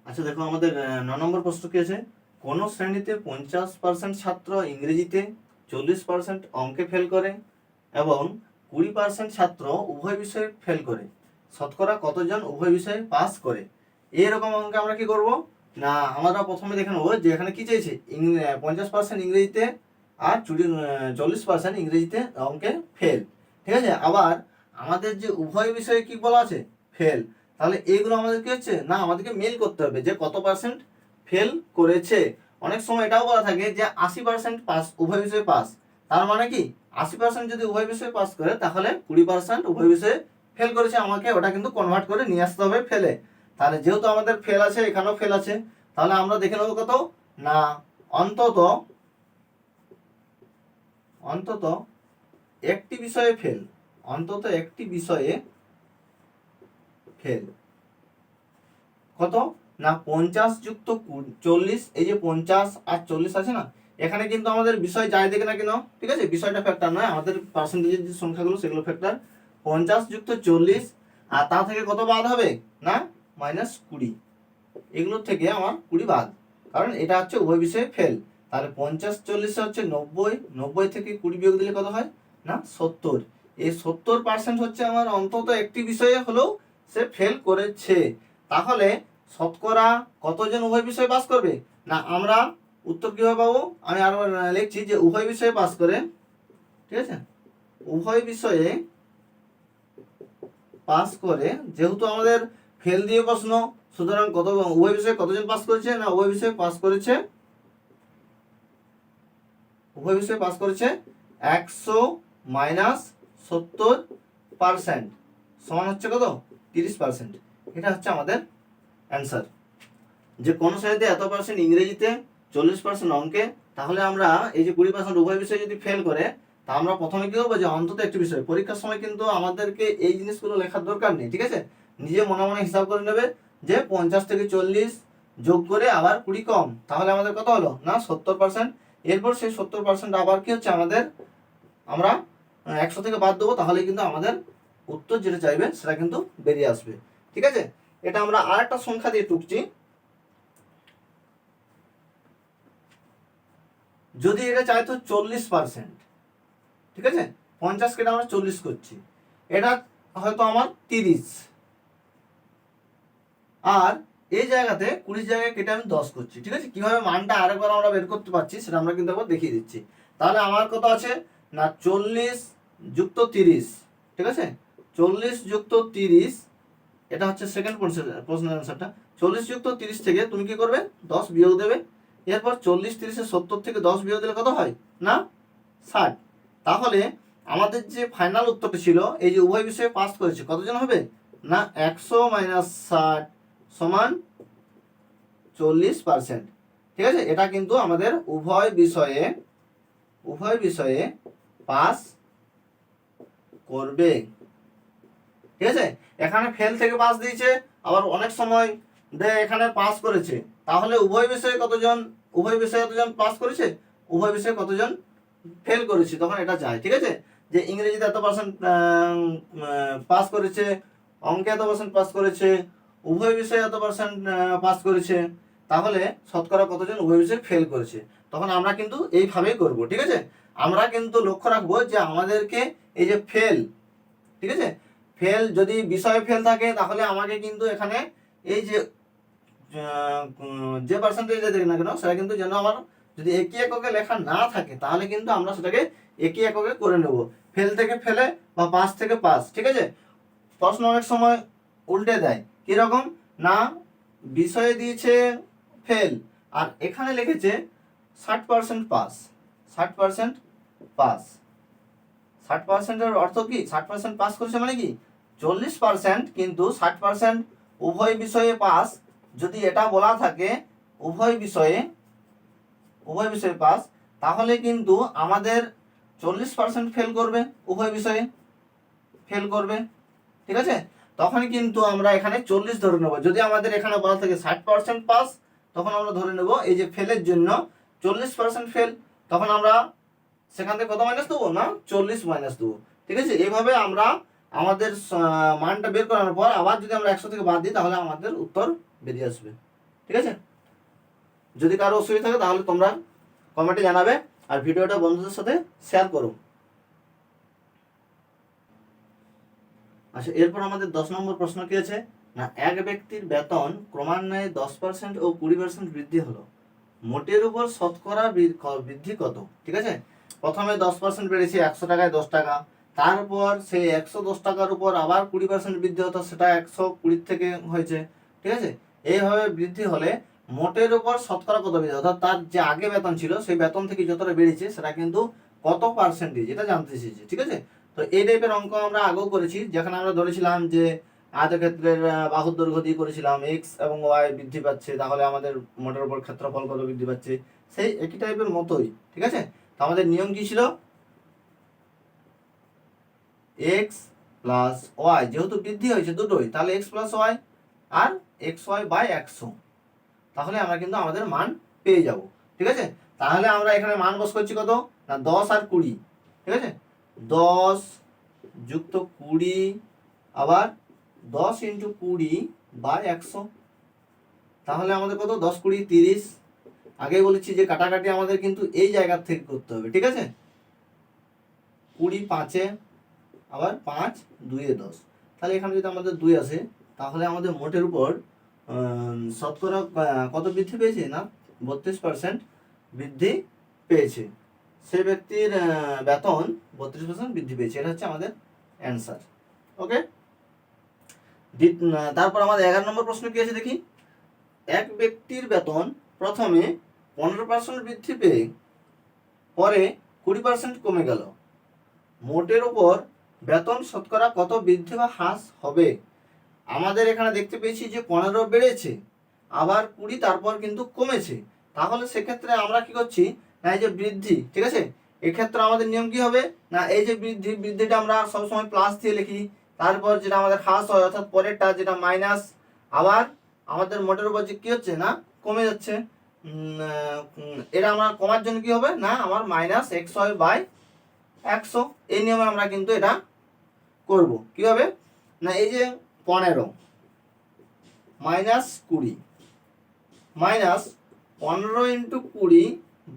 আচ্ছা দেখো আমাদের 9 নম্বর প্রশ্ন কি আছে, কোন শ্রেণীতে 50% ছাত্র ইংরেজিতে, 40% অঙ্কে ফেল করে এবং 20% ছাত্র উভয় বিষয়ে ফেল করে, শতকরা কতজন উভয় বিষয়ে পাস করে? এরকম অঙ্কে আমরা কি করব, না আমরা প্রথমে দেখে নেবো যে এখানে কি চাইছে, 50% ইংরেজিতে আর 40% ইংরেজিতে অঙ্কে ফেল, ঠিক আছে। আবার আমাদের যে উভয় বিষয়ে কি বলা আছে, ফেল, তাহলে এইগুলো আমাদের কি হচ্ছে, না আমাদেরকে মেল করতে হবে যে কত পার্সেন্ট ফেল করেছে। অনেক সময় এটাও বলা থাকে যে 80% পাস, উভয় বিষয়ে পাস। তার মানে কি 80% যদি উভয় বিষয়ে পাস করে তাহলে 20% উভয় বিষয়ে ফেল করেছে, আমাকে ওটা কিন্তু কনভার্ট করে নিয়ে আসতে হবে ফেলে। তাহলে যেহেতু আমাদের ফেল আছে, এখানেও ফেল আছে, তাহলে আমরা দেখে নেবো কত, না অন্তত একটি বিষয়ে ফেল, অন্তত একটি বিষয়ে ফেল কত না 50 যুক্ত 40, এই যে 50 আর 40 আছে না, এখানে কিন্তু আমাদের বিষয় যাই দেখে না কেন, ঠিক আছে, বিষয়টা ফ্যাক্টর নয়, আমাদের পার্সেন্টেজের যে সংখ্যাগুলো সেগুলো ফ্যাক্টর। 50 যুক্ত 40 আর তা থেকে কত বাদ হবে না -20, এগুলোর থেকে আমার 20 বাদ, কারণ এটা হচ্ছে উভয় বিষয়ে ফেল। তাহলে 50 40 হচ্ছে 90, 90 থেকে 20 বিয়োগ দিলে কত হয় না 70। এই 70% হচ্ছে আমার অন্তত একটি বিষয়ে হলেও সে ফেল করেছে। তাহলে শতকরা কতজন উভয় বিষয়ে পাস করবে না, আমরা উত্তর কিভাবে পাবো, আমি আরো লিখছি যে উভয় বিষয়ে পাস করে, ঠিক আছে, উভয় বিষয়ে পাস করে, যেহেতু আমাদের ফেল দিয়ে প্রশ্ন, সুতরাং কত উভয় বিষয়ে কতজন পাস করেছে না উভয় বিষয়ে পাস করেছে, উভয় বিষয়ে পাস করেছে 100 - 70% সমান হচ্ছে কত 30%। এটা হচ্ছে আমাদের অ্যান্সার। যে কোন শ্রেণীতে এত পার্সেন্ট ইংরেজিতে, 40% অঙ্কে, তাহলে আমরা এই যে 20% উভয় বিষয়ে যদি ফেল করে, তা আমরা প্রথমে কি করবো যে অন্তত একটি বিষয়, পরীক্ষার সময় কিন্তু আমাদেরকে এই জিনিসগুলো লেখার দরকার নেই, ঠিক আছে, নিজে মনে মনে হিসাব করে নেবে যে 50 থেকে 40 যোগ করে আবার 20 কম, তাহলে আমাদের কত হলো না 70%। এরপর সেই 70% আবার কি হচ্ছে আমাদের, আমরা 100 থেকে বাদ দেবো, তাহলে কিন্তু আমাদের উত্তর যেটা চাইবে সেটা কিন্তু বেরিয়ে আসবে, ঠিক আছে। এটা আমরা আরেকটা সংখ্যা দিয়ে টুকছি, যদি এটা চাইতো 40%, ঠিক আছে, 50 কেটে আমরা 40 করছি, এটা হয়তো আমার 30, আর এই জায়গাতে 20 জায়গায় কেটে আমি 10 করছি, ঠিক আছে। কিভাবে মানটা আরেকবার আমরা বের করতে পারছি সেটা আমরা কিন্তু একবার দেখিয়ে দিচ্ছি। তাহলে আমার কত আছে না 40 যুক্ত 30, ঠিক আছে, 40 যুক্ত 30, এটা হচ্ছে সেকেন্ড প্রশ্নের অ্যান্সারটা। 40 যুক্ত 30 থেকে তুমি কি করবে 10 বিয়োগ দেবে, এরপর 40 30 70 থেকে 10 বিয়োগ দিলে কত হয় না 60। তাহলে আমাদের যে ফাইনাল উত্তরটা ছিল, এই যে উভয় বিষয়ে পাস করেছে কতজন হবে না 100 - 60 সমান 40%, ঠিক আছে। এটা কিন্তু আমাদের উভয় বিষয়ে পাস করবে, ঠিক আছে। এখানে ফেল থেকে পাস দিয়েছে, আবার অনেক সময় এখানে পাস করেছে, তাহলে উভয় বিষয়ে কতজন পাস করেছে, উভয় বিষয়ে কতজন ফেল করেছে, তখন এটা যায়, ঠিক আছে। যে ইংরেজিতে এত পার্সেন্ট পাস করেছে, অঙ্কে এত পার্সেন্ট পাস করেছে, উভয় বিষয়ে এত পার্সেন্ট পাস করেছে, তাহলে শতকরা কতজন উভয় বিষয়ে ফেল করেছে, তখন আমরা কিন্তু এইভাবেই করব, ঠিক আছে। আমরা কিন্তু লক্ষ্য রাখবো যে আমাদেরকে এই যে ফেল, ঠিক আছে, ফেল যদি বিষয়ে ফেল থাকে, তাহলে আমাকে কিন্তু এখানে এই যে যে পার্সেন্টেজটা দেখি না কেন সেটা কিন্তু যেন আমার যদি একই এককে লেখা না থাকে, তাহলে কিন্তু আমরা সেটাকে একই এককে করে নেব, ফেল থেকে ফেলে বা পাস থেকে পাস, ঠিক আছে। প্রশ্ন অনেক সময় উল্টে দেয়, কিরকম না বিষয়ে দিয়েছে ফেল আর এখানে লিখেছে 60% পাস, 60% পাস, 60%-এর অর্থ কি, 60% পাস করেছে মানে কি 40%, কিন্তু 60% উভয় বিষয়ে পাস, যদি এটা বলা থাকে উভয় বিষয়ে পাস, তাহলে কিন্তু আমাদের 40% ফেল করবে, উভয় বিষয়ে ফেল করবে, ঠিক আছে। তখন কিন্তু আমরা এখানে 40 ধরে নেব, যদি আমাদের এখানে বলা থাকে 60% পাস, তখন আমরা ধরে নেব এই যে ফেলের জন্য 40% ফেল, তখন আমরা সেখান থেকে কত মাইনাস দেবো না 40 মাইনাস দেবো, ঠিক আছে। এইভাবে আমরা আমাদের মানটা বের করানোর পর আবার যদি আমরা 100 থেকে বাদ দিই, তাহলে আমাদের উত্তর বেরিয়ে আসবে, ঠিক আছে। যদি কারো অসুবিধা থাকে তাহলে তোমরা কমেন্টে জানাবে, আর ভিডিওটা বন্ধুদের সাথে শেয়ার করো। আচ্ছা, এরপর আমাদের 10 নম্বর প্রশ্ন কি আছে না এক ব্যক্তির বেতন ক্রমান্বয়ে 10% ও 20% বৃদ্ধি হলো, মোটের উপর শতকরা বৃদ্ধি কত, ঠিক আছে। প্রথমে 10% বেড়েছে, 100 টাকায় 10 টাকা, তারপর সেই 110 টাকার উপর আবার 20% বৃদ্ধি হতো, সেটা 120 থেকে হয়েছে, ঠিক আছে। এইভাবে বৃদ্ধি হলে মোটের উপর শতকরা কত বৃদ্ধি, অর্থাৎ তার যে আগে বেতন ছিল সেই বেতন থেকে যতটা বেড়েছে সেটা কিন্তু কত পার্সেন্টেজ, এটা জানতে চেয়েছে, ঠিক আছে। তো এই টাইপের অঙ্ক আমরা আগেও করেছি, যেখানে আমরা ধরেছিলাম যে আয়তক্ষেত্রের বাহুর দৈর্ঘ্য দিয়ে করেছিলাম, এক্স এবং ওয়াই বৃদ্ধি পাচ্ছে, তাহলে আমাদের মোটের উপর ক্ষেত্রফল কত বৃদ্ধি পাচ্ছে, সেই একই টাইপের মতোই, ঠিক আছে। তো আমাদের নিয়ম কি ছিল, এক্স প্লাস ওয়াই, যেহেতু বৃদ্ধি হয়েছে দুটোই, তাহলে এক্স প্লাস ওয়াই আর এক্স ওয়াই বাই 100, তাহলে আমরা কিন্তু আমাদের মান পেয়ে যাব। ঠিক আছে, তাহলে আমরা এখানে মান বস করছি কত না 10 আর 20। ঠিক আছে, 10 যুক্ত 20 আবার 10 ইন্টু 20 বাই 100, তাহলে আমাদের কত 10 20 30। আগে বলেছি যে কাটাকাটি আমাদের কিন্তু এই জায়গা থেকে করতে হবে। ঠিক আছে, 20 5-এ আবার 5 2-এ 10, তাহলে এখানে যদি আমাদের 2 আসে, তাহলে আমাদের মোটের উপর শতকরা কত বৃদ্ধি পেয়েছে না 32% বৃদ্ধি পেয়েছে। সে ব্যক্তির বেতন 32% বৃদ্ধি পেয়েছে। এটা হচ্ছে আমাদের অ্যান্সার। ওকে, তারপর আমাদের 11 নম্বর প্রশ্ন কি আছে দেখি। এক ব্যক্তির বেতন প্রথমে 15% বৃদ্ধি পেয়ে পরে 20% কমে গেল, মোটের উপর বেতন শতকরা কত বৃদ্ধি বা হ্রাস হবে? আমাদের এখানে দেখতে পেয়েছি যে 15 বেড়েছে, আবার 20 তারপর কিন্তু কমেছে, তাহলে সেক্ষেত্রে আমরা কি করছি না এই যে বৃদ্ধি, ঠিক আছে, এক্ষেত্রে আমাদের নিয়ম কি হবে না এই যে বৃদ্ধিটা আমরা সবসময় প্লাস দিয়ে লিখি, তারপর যেটা আমাদের হ্রাস হয় অর্থাৎ পরেরটা যেটা মাইনাস, আবার আমাদের মোটের উপর যে কি হচ্ছে না কমে যাচ্ছে, এটা আমরা কমার জন্য কি হবে না আমার মাইনাস এক্স ওয়াই বাই 100, এই নিয়মে আমরা কিন্তু এটা করব। কিভাবে না এই যে 15 মাইনাস 20 মাইনাস 15 ইন্টু 20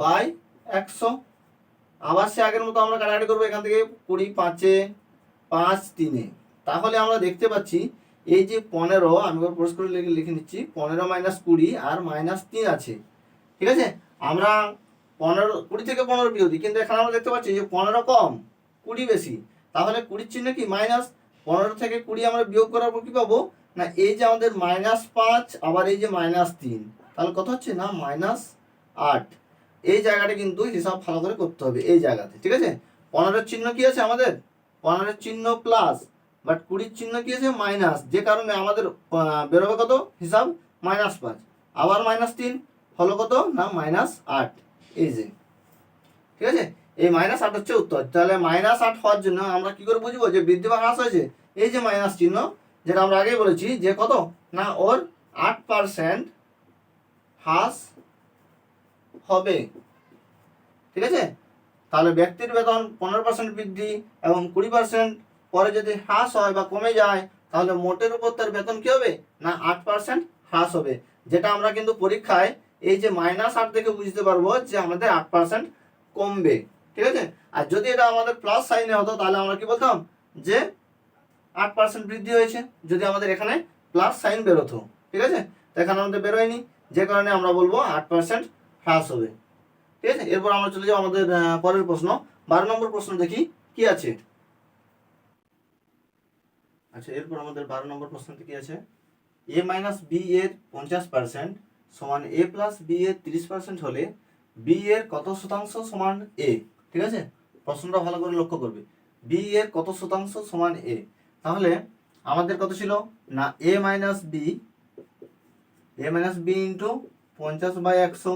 বাই 100, আবার সে আগের মতো আমরা কাটাকাটি করবো, এখান থেকে 20 5-এ 5 3-এ, তাহলে আমরা দেখতে পাচ্ছি এই যে 15, আমি পরিষ্কার করে লিখে নিচ্ছি, 15 মাইনাস 20 আর মাইনাস 3 আছে। ঠিক আছে, আমরা 20 থেকে 15 বিয়োগ দিই, কিন্তু এখানে আমরা দেখতে পাচ্ছি যে 15 কম 20 বেশি, তাহলে 20 চিহ্ন কি মাইনাস, 15 থেকে 20 আমরা বিয়োগ করার পর কি পাবো না এই যে আমাদের -5 আবার এই যে -3, তাহলে কত হচ্ছে না -8। এই জায়গাটা কিন্তু হিসাব ভালো করে করতে হবে এই জায়গাতে। ঠিক আছে, 15 চিহ্ন কি আছে আমাদের 15 চিহ্ন প্লাস, বাট 20 চিহ্ন কি আছে মাইনাস, যে কারণে আমাদের বেরোবে কত হিসাব -5 আবার -3 হলো কত না -8। এই যে ঠিক আছে, এই -8 হচ্ছে উত্তর। তাহলে -8 হওয়ার জন্য আমরা কি করে বুঝবো যে বৃদ্ধি বা হ্রাস হয়েছে? এই যে মাইনাস চিহ্ন, যেটা আমরা আগেই বলেছি যে কত না ওর 8% হ্রাস হবে। ঠিক আছে, তাহলে ব্যক্তির বেতন 15% বৃদ্ধি এবং 20% পরে যদি হ্রাস হয় বা কমে যায়, তাহলে মোটের উপর তার বেতন কি হবে না 8% হ্রাস হবে, যেটা আমরা কিন্তু পরীক্ষায় এই যে -8 থেকে বুঝতে পারবো যে আমাদের 8% কমবে। ঠিক আছে, আর যদি এটা আমাদের প্লাস সাইনে হতো তাহলে আমরা কি বলতাম যে 8% বৃদ্ধি হয়েছে, যদি আমাদের এখানে প্লাস সাইন বেরোতো। ঠিক আছে, তো এখানে আমাদের বেরোয়নি, যে কারণে আমরা বলবো 8% হ্রাস হবে। ঠিক আছে, এরপর আমরা চলে যাবো আমাদের পরের প্রশ্ন। 12 নম্বর প্রশ্ন দেখি কি আছে। আচ্ছা, এরপর আমাদের 12 নম্বর প্রশ্নটি কি আছে, a মাইনাস বি এর 50% সমান a প্লাস বি এর 30% হলে b এর কত শতাংশ সমান a। ঠিক আছে, প্রশ্নটা ভালো করে লক্ষ্য করবে, b এর কত শতাংশ সমান a। তাহলে আমাদের কত ছিল না a minus b into 50/100,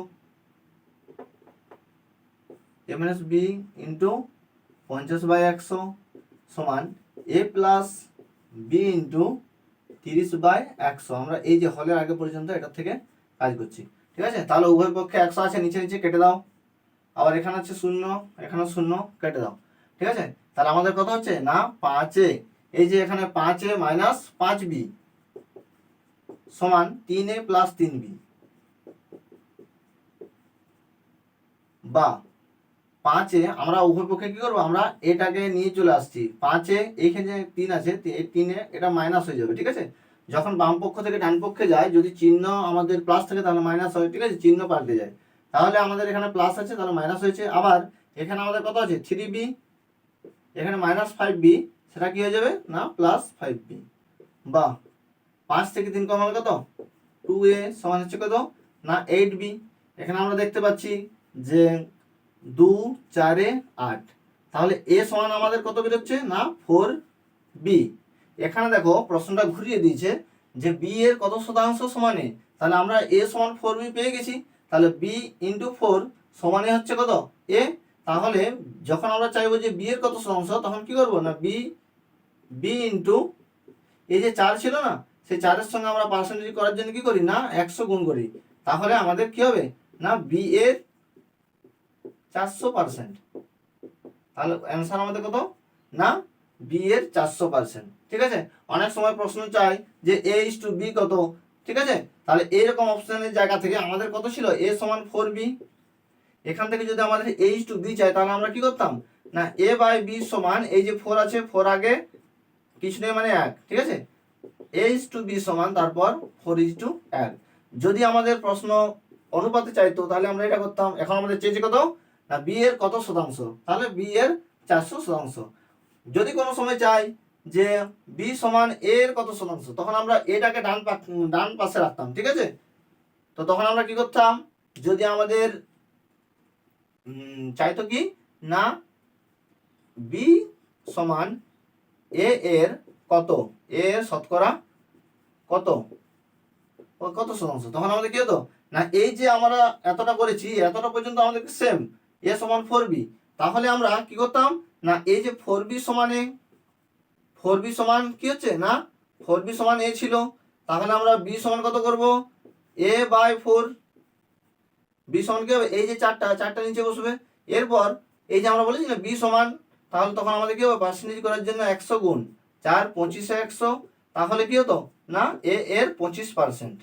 a minus b into 50/100 সমান a প্লাস বি ইন্টু 30/100। আমরা এই যে হলের আগে পর্যন্ত এটা থেকে কাজ করছি। ঠিক আছে, তাহলে উভয় পক্ষে 100 আছে, নিচে নিচে কেটে দাও, আবার এখানে আছে 0, এখানে 0 কেটে দাও। ঠিক আছে, তাহলে আমাদের কত হচ্ছে না 5 এই যে এখানে 5 মাইনাস 5b সমান 3a প্লাস 3b, বা 5 আমরা উভয় পক্ষে কি করবো আমরা এটাকে নিয়ে চলে আসছি 5 এইখানে যে 3 আছে এই 3 এটা মাইনাস হয়ে যাবে। ঠিক আছে, যখন বাম পক্ষ থেকে ডান পক্ষে যায় যদি চিহ্ন আমাদের প্লাস থাকে তাহলে মাইনাস হয়। ঠিক আছে, চিহ্ন পাল্টে যায়, তাহলে আমাদের এখানে প্লাস আছে তাহলে মাইনাস হয়েছে, আবার এখানে আমাদের কত আছে 3b, এখানে -5b, সেটা কি হয়ে যাবে না +5b, বা 5 থেকে 3 কমালে কত 2a সমান হচ্ছে কত না 8b। এখানে আমরা দেখতে পাচ্ছি যে 2 4 8, তাহলে a সমান আমাদের কত বেরোচ্ছে না 4b। এখানে দেখো প্রশ্নটা ঘুরিয়ে দিয়েছে যে b এর কত শতাংশ সমানে, তাহলে আমরা a সমান 4b পেয়ে গেছি, তাহলে b ইন্টু 4 সমানে হচ্ছে কত a। তাহলে যখন আমরা চাইবো যে b এর কত শতাংশ, তখন কি করব না b বি ইন্টু এই যে 4 ছিল না, সেই 4-এর সঙ্গে আমরা পার্সেন্টেজ করার জন্য কি করি না 100 গুণ করি, তাহলে আমাদের কি হবে না বি এর 400%। তাহলে অ্যান্সার আমাদের কত না বি এর 400%। ঠিক আছে, অনেক সময় প্রশ্ন চাই যে এ ইস টু বি কত। ঠিক আছে, তাহলে এইরকম অপশনের জায়গা থেকে আমাদের কত ছিল এ সমান 4b। এখান থেকে যদি আমাদের এ ইস টু বি চাই তাহলে আমরা কি করতাম না এ বাই বি সমান এই যে 4 আছে 4 আগে কিছু নেই মানে 1। ঠিক আছে, এ ইস টু বি সমান তারপর 4 ইস টু 1। যদি আমাদের প্রশ্ন অনুপাতে চাইতো তাহলে আমরা এটা করতাম। এখন আমাদের চেয়েছে কত না বি এর কত শতাংশ, তাহলে বি এর 400%। যদি কোনো সময় চাই যে বি সমান এ এর কত শতাংশ, তখন আমরা এটাকে ডান পাশে রাখতাম। ঠিক আছে, তো তখন আমরা কি করতাম, যদি আমাদের চাইতো কি না বি সমান এ এর কত, এ এর শতকরা কত কত শতাংশ, তখন আমাদের কি হতো না এই যে আমরা এতটা করেছি এতটা পর্যন্ত আমাদের সেম এ সমান 4b, তাহলে আমরা কি করতাম না এই যে 4b সমানে 4b সমান কি হচ্ছে না 4b সমান এ ছিল, তাহলে আমরা b সমান কত করব a বাই 4। b সমান কি হবে এই যে চারটা নিচে বসবে। এরপর এই যে আমরা বলেছি না b সমান, তাহলে তখন আমাদের কি হবে পার্সেন্টেজ করার জন্য 100 গুণ 4 25 100, তাহলে কি হতো না এ এর 25%।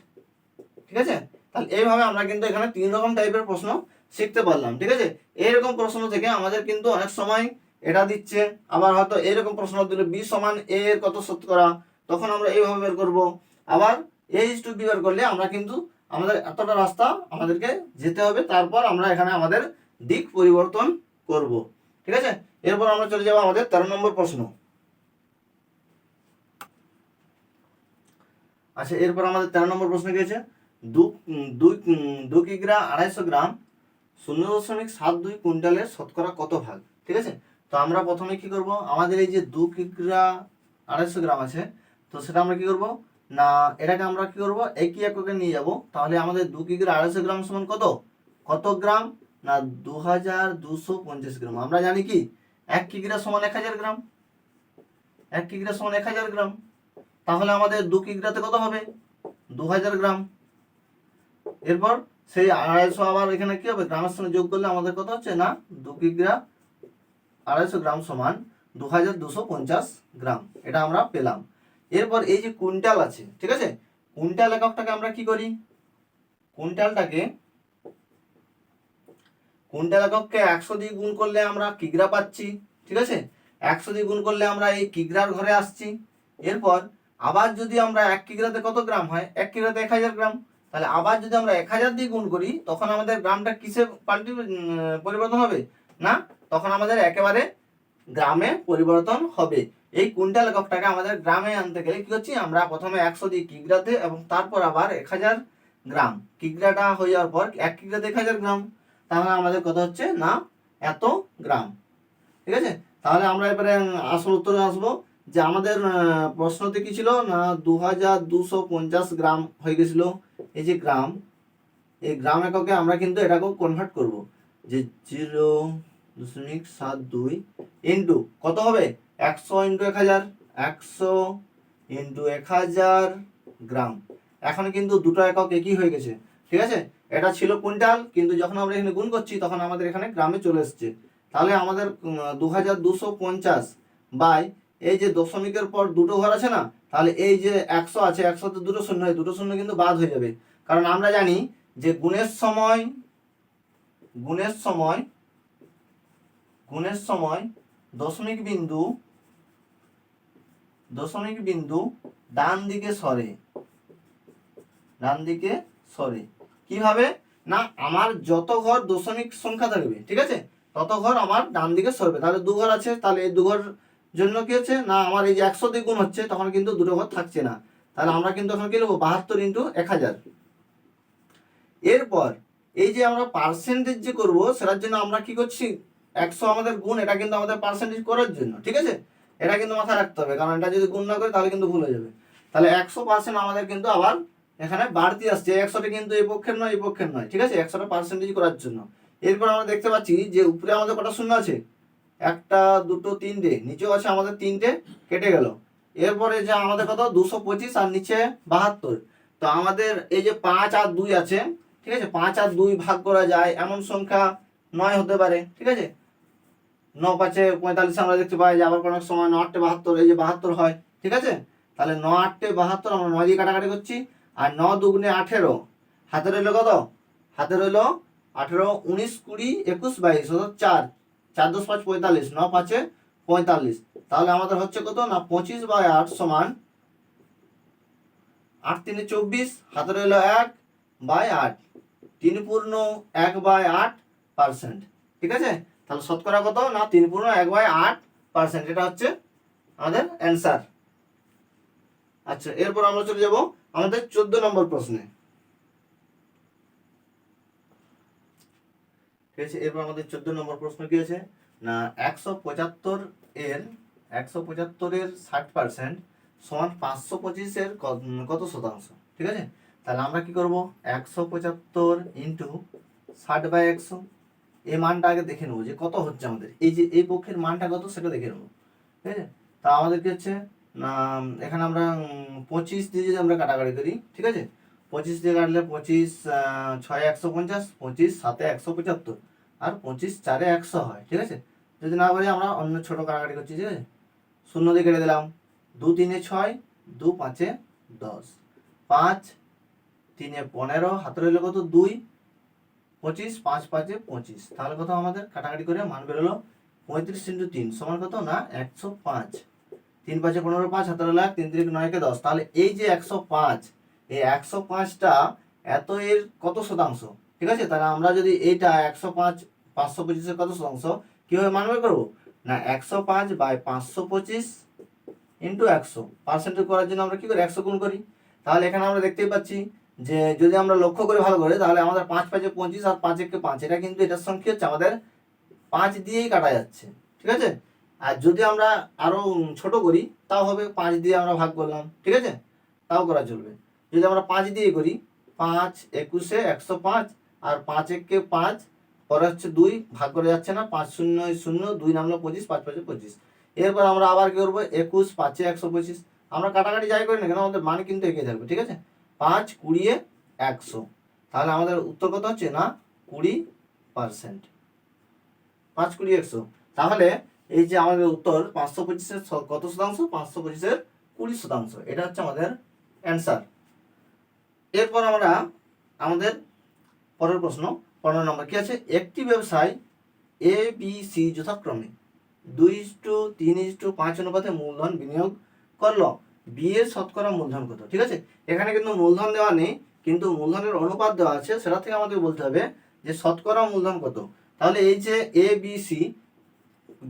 ঠিক আছে, তাহলে এইভাবে আমরা কিন্তু এখানে 3 রকম টাইপের প্রশ্ন শিখতে পারলাম। ঠিক আছে, এইরকম প্রশ্ন থেকে আমাদের কিন্তু অনেক সময় এটা দিচ্ছে, আবার হয়তো এইরকম প্রশ্ন দিলে বি সমান এ এর কত শতকরা, তখন আমরা এইভাবে বের করব। আবার এ ইস টু বি বের করলে আমরা কিন্তু আমাদের এতটা রাস্তা আমাদেরকে যেতে হবে, তারপর আমরা এখানে আমাদের দিক পরিবর্তন করব। ঠিক আছে, এরপর আমরা চলে যাব আমাদের 13 নম্বর প্রশ্ন। আচ্ছা, এরপর আমাদের 13 নম্বর প্রশ্ন কি আছে, 2 কিগ্রা 250 গ্রাম 0.72 কুইন্টালের শতকরা কত ভাগ। ঠিক আছে, তো আমরা প্রথমে কি করব, আমাদের এই যে 2 কিগ্রা 250 গ্রাম আছে, তো সেটা আমরা কি করব না এটাকে আমরা কি করব একই এককে নিয়ে যাব। তাহলে আমাদের 2 কিগ্রা 250 গ্রাম সমান কত কত গ্রাম না 2250 গ্রাম। আমরা জানি কি 1 কিগ্রা সমান 1000 গ্রাম, 1 কিগ্রা সমান 1000 গ্রাম, তাহলে আমাদের 2 কিগ্রাতে কত হবে 2000 গ্রাম। এরপর সেই 250 আবার এখানে কি হবে গ্রামের সঙ্গে যোগ করলে আমাদের কত হচ্ছে না 2 কিগ্রা 250 গ্রাম সমান 2250 গ্রাম, এটা আমরা পেলাম। এরপর এই যে কুইন্টাল আছে, ঠিক আছে, কুইন্টাল এককটাকে আমরা কি করি, কুইন্টাল একককে 100 দিয়ে গুণ করলে আমরা কিগ্রা পাচ্ছি। ঠিক আছে, 100 দিয়ে গুণ করলে আমরা এই কিগ্রার ঘরে আসছি। এরপর আবার যদি আমরা 1 কিগ্রাতে কত গ্রাম হয়, 1 কিগ্রাতে 1000 গ্রাম, তাহলে আবার যদি আমরা 1000 দিয়ে গুণ করি তখন আমাদের গ্রামটা কিসে পরিবর্তন হবে না, তখন আমাদের একেবারে গ্রামে পরিবর্তন হবে। এই কুইন্টাল এককটাকে আমাদের গ্রামে আনতে গেলে কি করছি, আমরা প্রথমে 100 দিয়ে কিগ্রাতে এবং তারপর আবার 1000 গ্রাম, কিগ্রাটা হয়ে যাওয়ার পর 1 কিগ্রাতে 1000 গ্রাম, তাহলে আমাদের কত হচ্ছে না এত গ্রাম। ঠিক আছে, তাহলে আমরা এবারে আসল উত্তরে আসবো যে আমাদের প্রশ্নতে কি ছিল না 2250 গ্রাম হয়ে গেছিল। এই যে গ্রাম, এই গ্রাম এককে আমরা কিন্তু এটাকেও কনভার্ট করব যে 0.72 ইন্টু কত হবে 100 ইন্টু 1000, 100 ইন্টু 1000 গ্রাম। এখন কিন্তু দুটো একক একই হয়ে গেছে। ঠিক আছে, এটা ছিল কুইন্টাল, কিন্তু যখন আমরা এখানে গুণ করছি তখন আমাদের এখানে গ্রামে চলে এসছে। তাহলে আমাদের 2250 বাই এই যে দশমিকের পর দুটো ঘর আছে না, তাহলে এই যে 100 আছে 100তে দুটো শূন্য হয়, দুটো শূন্য কিন্তু বাদ হয়ে যাবে, কারণ আমরা জানি যে গুণের সময় দশমিক বিন্দু ডান দিকে সরে। কিভাবে না আমার যত ঘর দশমিক সংখ্যা থাকবে, ঠিক আছে, তত ঘর আমার ডান দিকে সরবে। তাহলে 2 ঘর আছে, তাহলে এই 2 ঘর জন্য কি হচ্ছে না আমার এই যে 100 দিয়ে গুণ হচ্ছে তখন কিন্তু দুটো ঘর থাকছে না, তাহলে আমরা কিন্তু এখন কি লিখবো 72 ইন্টু 1000। এরপর এই যে আমরা পার্সেন্টেজ যে করবো সেটার জন্য আমরা কি করছি 100 আমাদের গুণ, এটা কিন্তু আমাদের পার্সেন্টেজ করার জন্য। ঠিক আছে, এটা কিন্তু মাথায় রাখতে হবে, কারণ এটা যদি গুণ না করি তাহলে কিন্তু ভুল হয়ে যাবে। তাহলে 100% আমাদের কিন্তু আবার এখানে বাড়তি আসছে, 100টা কিন্তু এই পক্ষের নয়। ঠিক আছে, 100টা পার্সেন্টেজ করার জন্য। এরপর আমরা দেখতে পাচ্ছি যে উপরে আমাদের কটা শূন্য আছে একটা, দুটো, তিনটে, নিচেও আছে আমাদের তিনটে, কেটে গেল। এরপরে যে আমাদের কত 225 আর নিচে 72। তো আমাদের এই যে 5 আর 2 আছে, ঠিক আছে, 5 আর 2 ভাগ করা যায় এমন সংখ্যা 9 হতে পারে, ঠিক আছে। 9 5 45 আমরা দেখতে পাই যে আবার কোনো সময় 9 8 72, এই যে 72 হয়, ঠিক আছে। তাহলে 9 8 72 আমরা 9 দিয়ে কাটাকাটি করছি, আর 9 দুগুণে 18, হাতে রইল কত, হাতে রইল 18, 19 20 21 22, অর্থাৎ 4 4 10 5 45, 9 5 45। তাহলে আমাদের হচ্ছে কত না 25/8 সমান 8 3 24, হাতে রইল 1/8, 3 পূর্ণ 1/8%, ঠিক আছে। তাহলে শতকরা কত না 3 পূর্ণ 1/8%, এটা হচ্ছে আমাদের অ্যান্সার। আচ্ছা, এরপর আমরা চলে যাব আমাদের 14 নম্বর প্রশ্নে, ঠিক আছে। এরপর আমাদের 14 নম্বর প্রশ্ন কি আছে না 175 এর 60% সমান 525 এর কত শতাংশ, ঠিক আছে। তাহলে আমরা কি করব, 175 ইন্টু 60/100, এই মানটা আগে দেখে নেবো যে কত হচ্ছে আমাদের, এই যে এই পক্ষের মানটা কত সেটা দেখে নেবো, ঠিক আছে। তা আমাদের কি হচ্ছে না এখানে আমরা 25 দিয়ে যদি আমরা কাটাকাটি করি, ঠিক আছে, 25 দিয়ে কাটলে 25 6 150, 25 7 175, আর 25 4 100 হয়, ঠিক আছে। যদি না পারি আমরা অন্য ছোট কাটাকাটি করছি, ঠিক আছে। 0 দিয়ে কেটে দিলাম, 2 3 6, 2 5 10, 5 3 15, হাতে রইল কত 2, 25 5 5 25। তাহলে কত আমাদের কাটাকাটি করে মান বেরোলো 35 × 3 সমান কত না 105। 3 5 15, 5 হাতে রইল 1, 3 3 9 কে 10। তাহলে এই যে 105, এই 105টা এত এর কত শতাংশ, ঠিক আছে। তাহলে আমরা যদি এইটা 105 525 এর কত শতাংশ কিভাবে মান বের করবো না 105/525 ইন্টু 100, পার্সেন্টেজ করার জন্য আমরা কি করি 100 গুণ করি। তাহলে এখানে আমরা দেখতেই পাচ্ছি যে যদি আমরা লক্ষ্য করে ভালো করে, তাহলে আমাদের 5 5 25 আর 5 1 5, এটা কিন্তু এটার সংখ্যা হচ্ছে আমাদের 5 দিয়েই কাটা যাচ্ছে, ঠিক আছে। আর যদি আমরা আরো ছোট করি তাও হবে 5 দিয়ে আমরা ভাগ করলাম, ঠিক আছে, তাও করা চলবে। যদি আমরা 5 দিয়ে করি, 5 21 105, আর 5 1 5, পরে হচ্ছে 2 ভাগ করে যাচ্ছে না, 5 0 0, 2 নামলো 25, 5 5 25। এরপর আমরা আবার কি করবো 21 5 125, আমরা কাটাকাটি যাই করি না কেন আমাদের মান কিন্তু একই থাকবে, ঠিক আছে। 5 20 100, তাহলে আমাদের উত্তর কত হচ্ছে না 20%, 5 20 100। তাহলে এই যে আমাদের উত্তর 525 কত শতাংশ, 525 20%, এটা হচ্ছে আমাদের অ্যান্সার। এরপর আমরা আমাদের পরের প্রশ্ন 15 নম্বর কি আছে, একটি ব্যবসায় এ বি সি যথাক্রমে 2:3:5 অনুপাতে মূলধন বিনিয়োগ করলো, বি এর শতকরা মূলধন কত, ঠিক আছে। এখানে কিন্তু মূলধন দেওয়া নেই, কিন্তু মূলধনের অনুপাত দেওয়া আছে, সেটা থেকে আমাদের বলতে হবে যে শতকরা মূলধন কত। তাহলে এই যে এ বি সি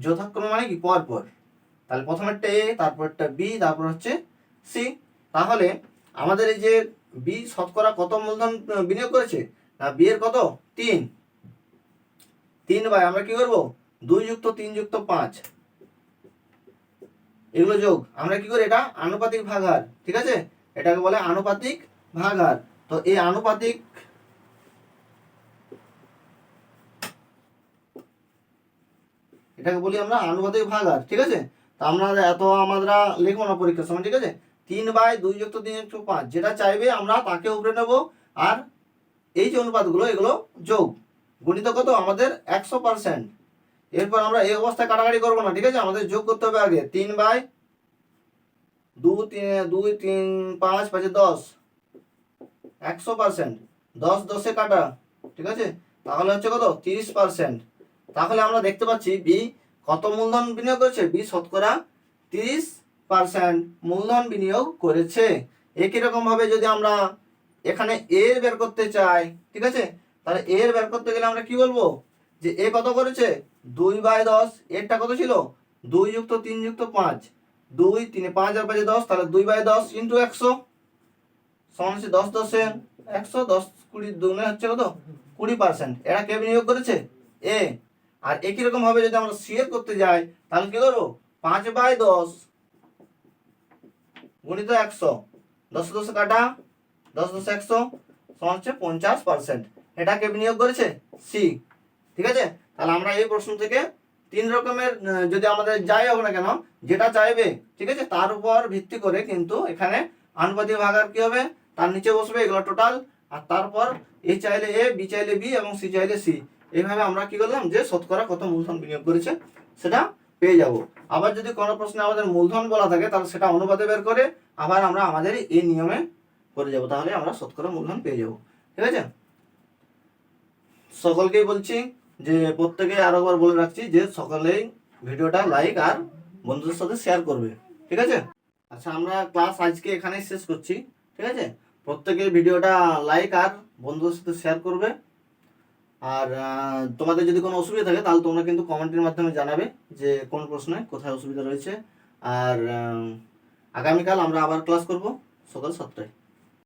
যথাক্রমে মানে কি পর, তাহলে প্রথমেরটা এ, তারপরটা বি, তারপর হচ্ছে সি। তাহলে আমাদের এই যে বি শতকরা কত মূলধন বিনিয়োগ করেছে না বি এর কত 3 বাই আমরা কি করব 2 যুক্ত 3 যুক্ত 5, এগুলো যোগ, আমরা কি করি এটা আনুপাতিক ভাগাহার, ঠিক আছে, এটাকে বলে আনুপাতিক ভাগাহার। তো এই আনুপাতিক এটাকে বলি আমরা আনুপাতিক ভাগাহার, ঠিক আছে। তো আমরা আমরা লিখবো না পরীক্ষার সময়, ঠিক আছে। 3 বাই 2 যুক্ত 3 যুক্ত 5 যেটা চাইবে আমরা তাকে উপরে নেব, আর এই যে অনুপাতগুলো এগুলো যোগ, গণিত কত আমাদের 100%। এরপর আমরা এই অবস্থায় কাটাকাটি করবো না, ঠিক আছে, আমাদের যোগ করতে হবে আগে। 3 বাই 2 3 5 5 10, 100%, 10 10 কাটা, ঠিক আছে, তাহলে হচ্ছে কত 30%। তাহলে আমরা দেখতে পাচ্ছি বি কত মূলধন বিনিয়োগ করেছে, বি শতকরা 30% মূলধন বিনিয়োগ করেছে। একই রকম ভাবে যদি আমরা এখানে এর বের করতে চাই, ঠিক আছে, তাহলে এর বের করতে গেলে আমরা কি বলবো যে এ কত করেছে 2/10, এরটা কত ছিল 2 যুক্ত 3 যুক্ত 5, 2 3 5 আর 5 10, তাহলে 2/10 ইন্টু 100 সমান হচ্ছে 10 10 100, 10 20 দুগুণে হচ্ছে কত 20%। এরা কে বিনিয়োগ করেছে এ। আর একই রকম ভাবে যদি আমরা সি এর করতে যাই তাহলে কি করবো 5/10 গুণিত 100, 10 10 কাটা, 10 10 100 সমান হচ্ছে 50%, এটাকে বিনিয়োগ করেছে সি, ঠিক আছে। তাহলে আমরা এই প্রশ্ন থেকে তিন রকমের যদি আমাদের যাই হোক না কেন, যেটা চাইবে ঠিক আছে তার উপর ভিত্তি করে কিন্তু এখানে আনুপাতিক ভাগাকার কি হবে, তার নিচে বসবে এগুলো টোটাল, আর তারপর এ চাইলে এ, বি চাইলে বি এবং সি চাইলে সি। এইভাবে আমরা কি করলাম যে শতকরা কত মূলধন বিনিয়োগ করেছে সেটা পেয়ে যাব। আবার যদি কোনো প্রশ্নে আমাদের মূলধন বলা থাকে তাহলে সেটা অনুপাতে বের করে আবার আমরা আমাদের এই নিয়মে করে যাব, তাহলে আমরা শতকরা মূলধন পেয়ে যাব। ঠিক আছে, সকলকেই বলছি যে প্রত্যেকে আরো একবার বলে রাখছি যে সকলেই ভিডিওটা লাইক আর বন্ধুদের সাথে শেয়ার করবে। ঠিক আছে, আচ্ছা আমরা ক্লাস আজকে এখানেই শেষ করছি। ঠিক আছে, প্রত্যেকে ভিডিওটা লাইক আর বন্ধুদের সাথে শেয়ার করবে। আর তোমাদের যদি কোনো অসুবিধা থাকে তাহলে তোমরা কিন্তু কমেন্টের মাধ্যমে জানাবে যে কোন প্রশ্নে কোথায় অসুবিধা রয়েছে। আর আগামীকাল আমরা আবার ক্লাস করব সকাল 7টায়।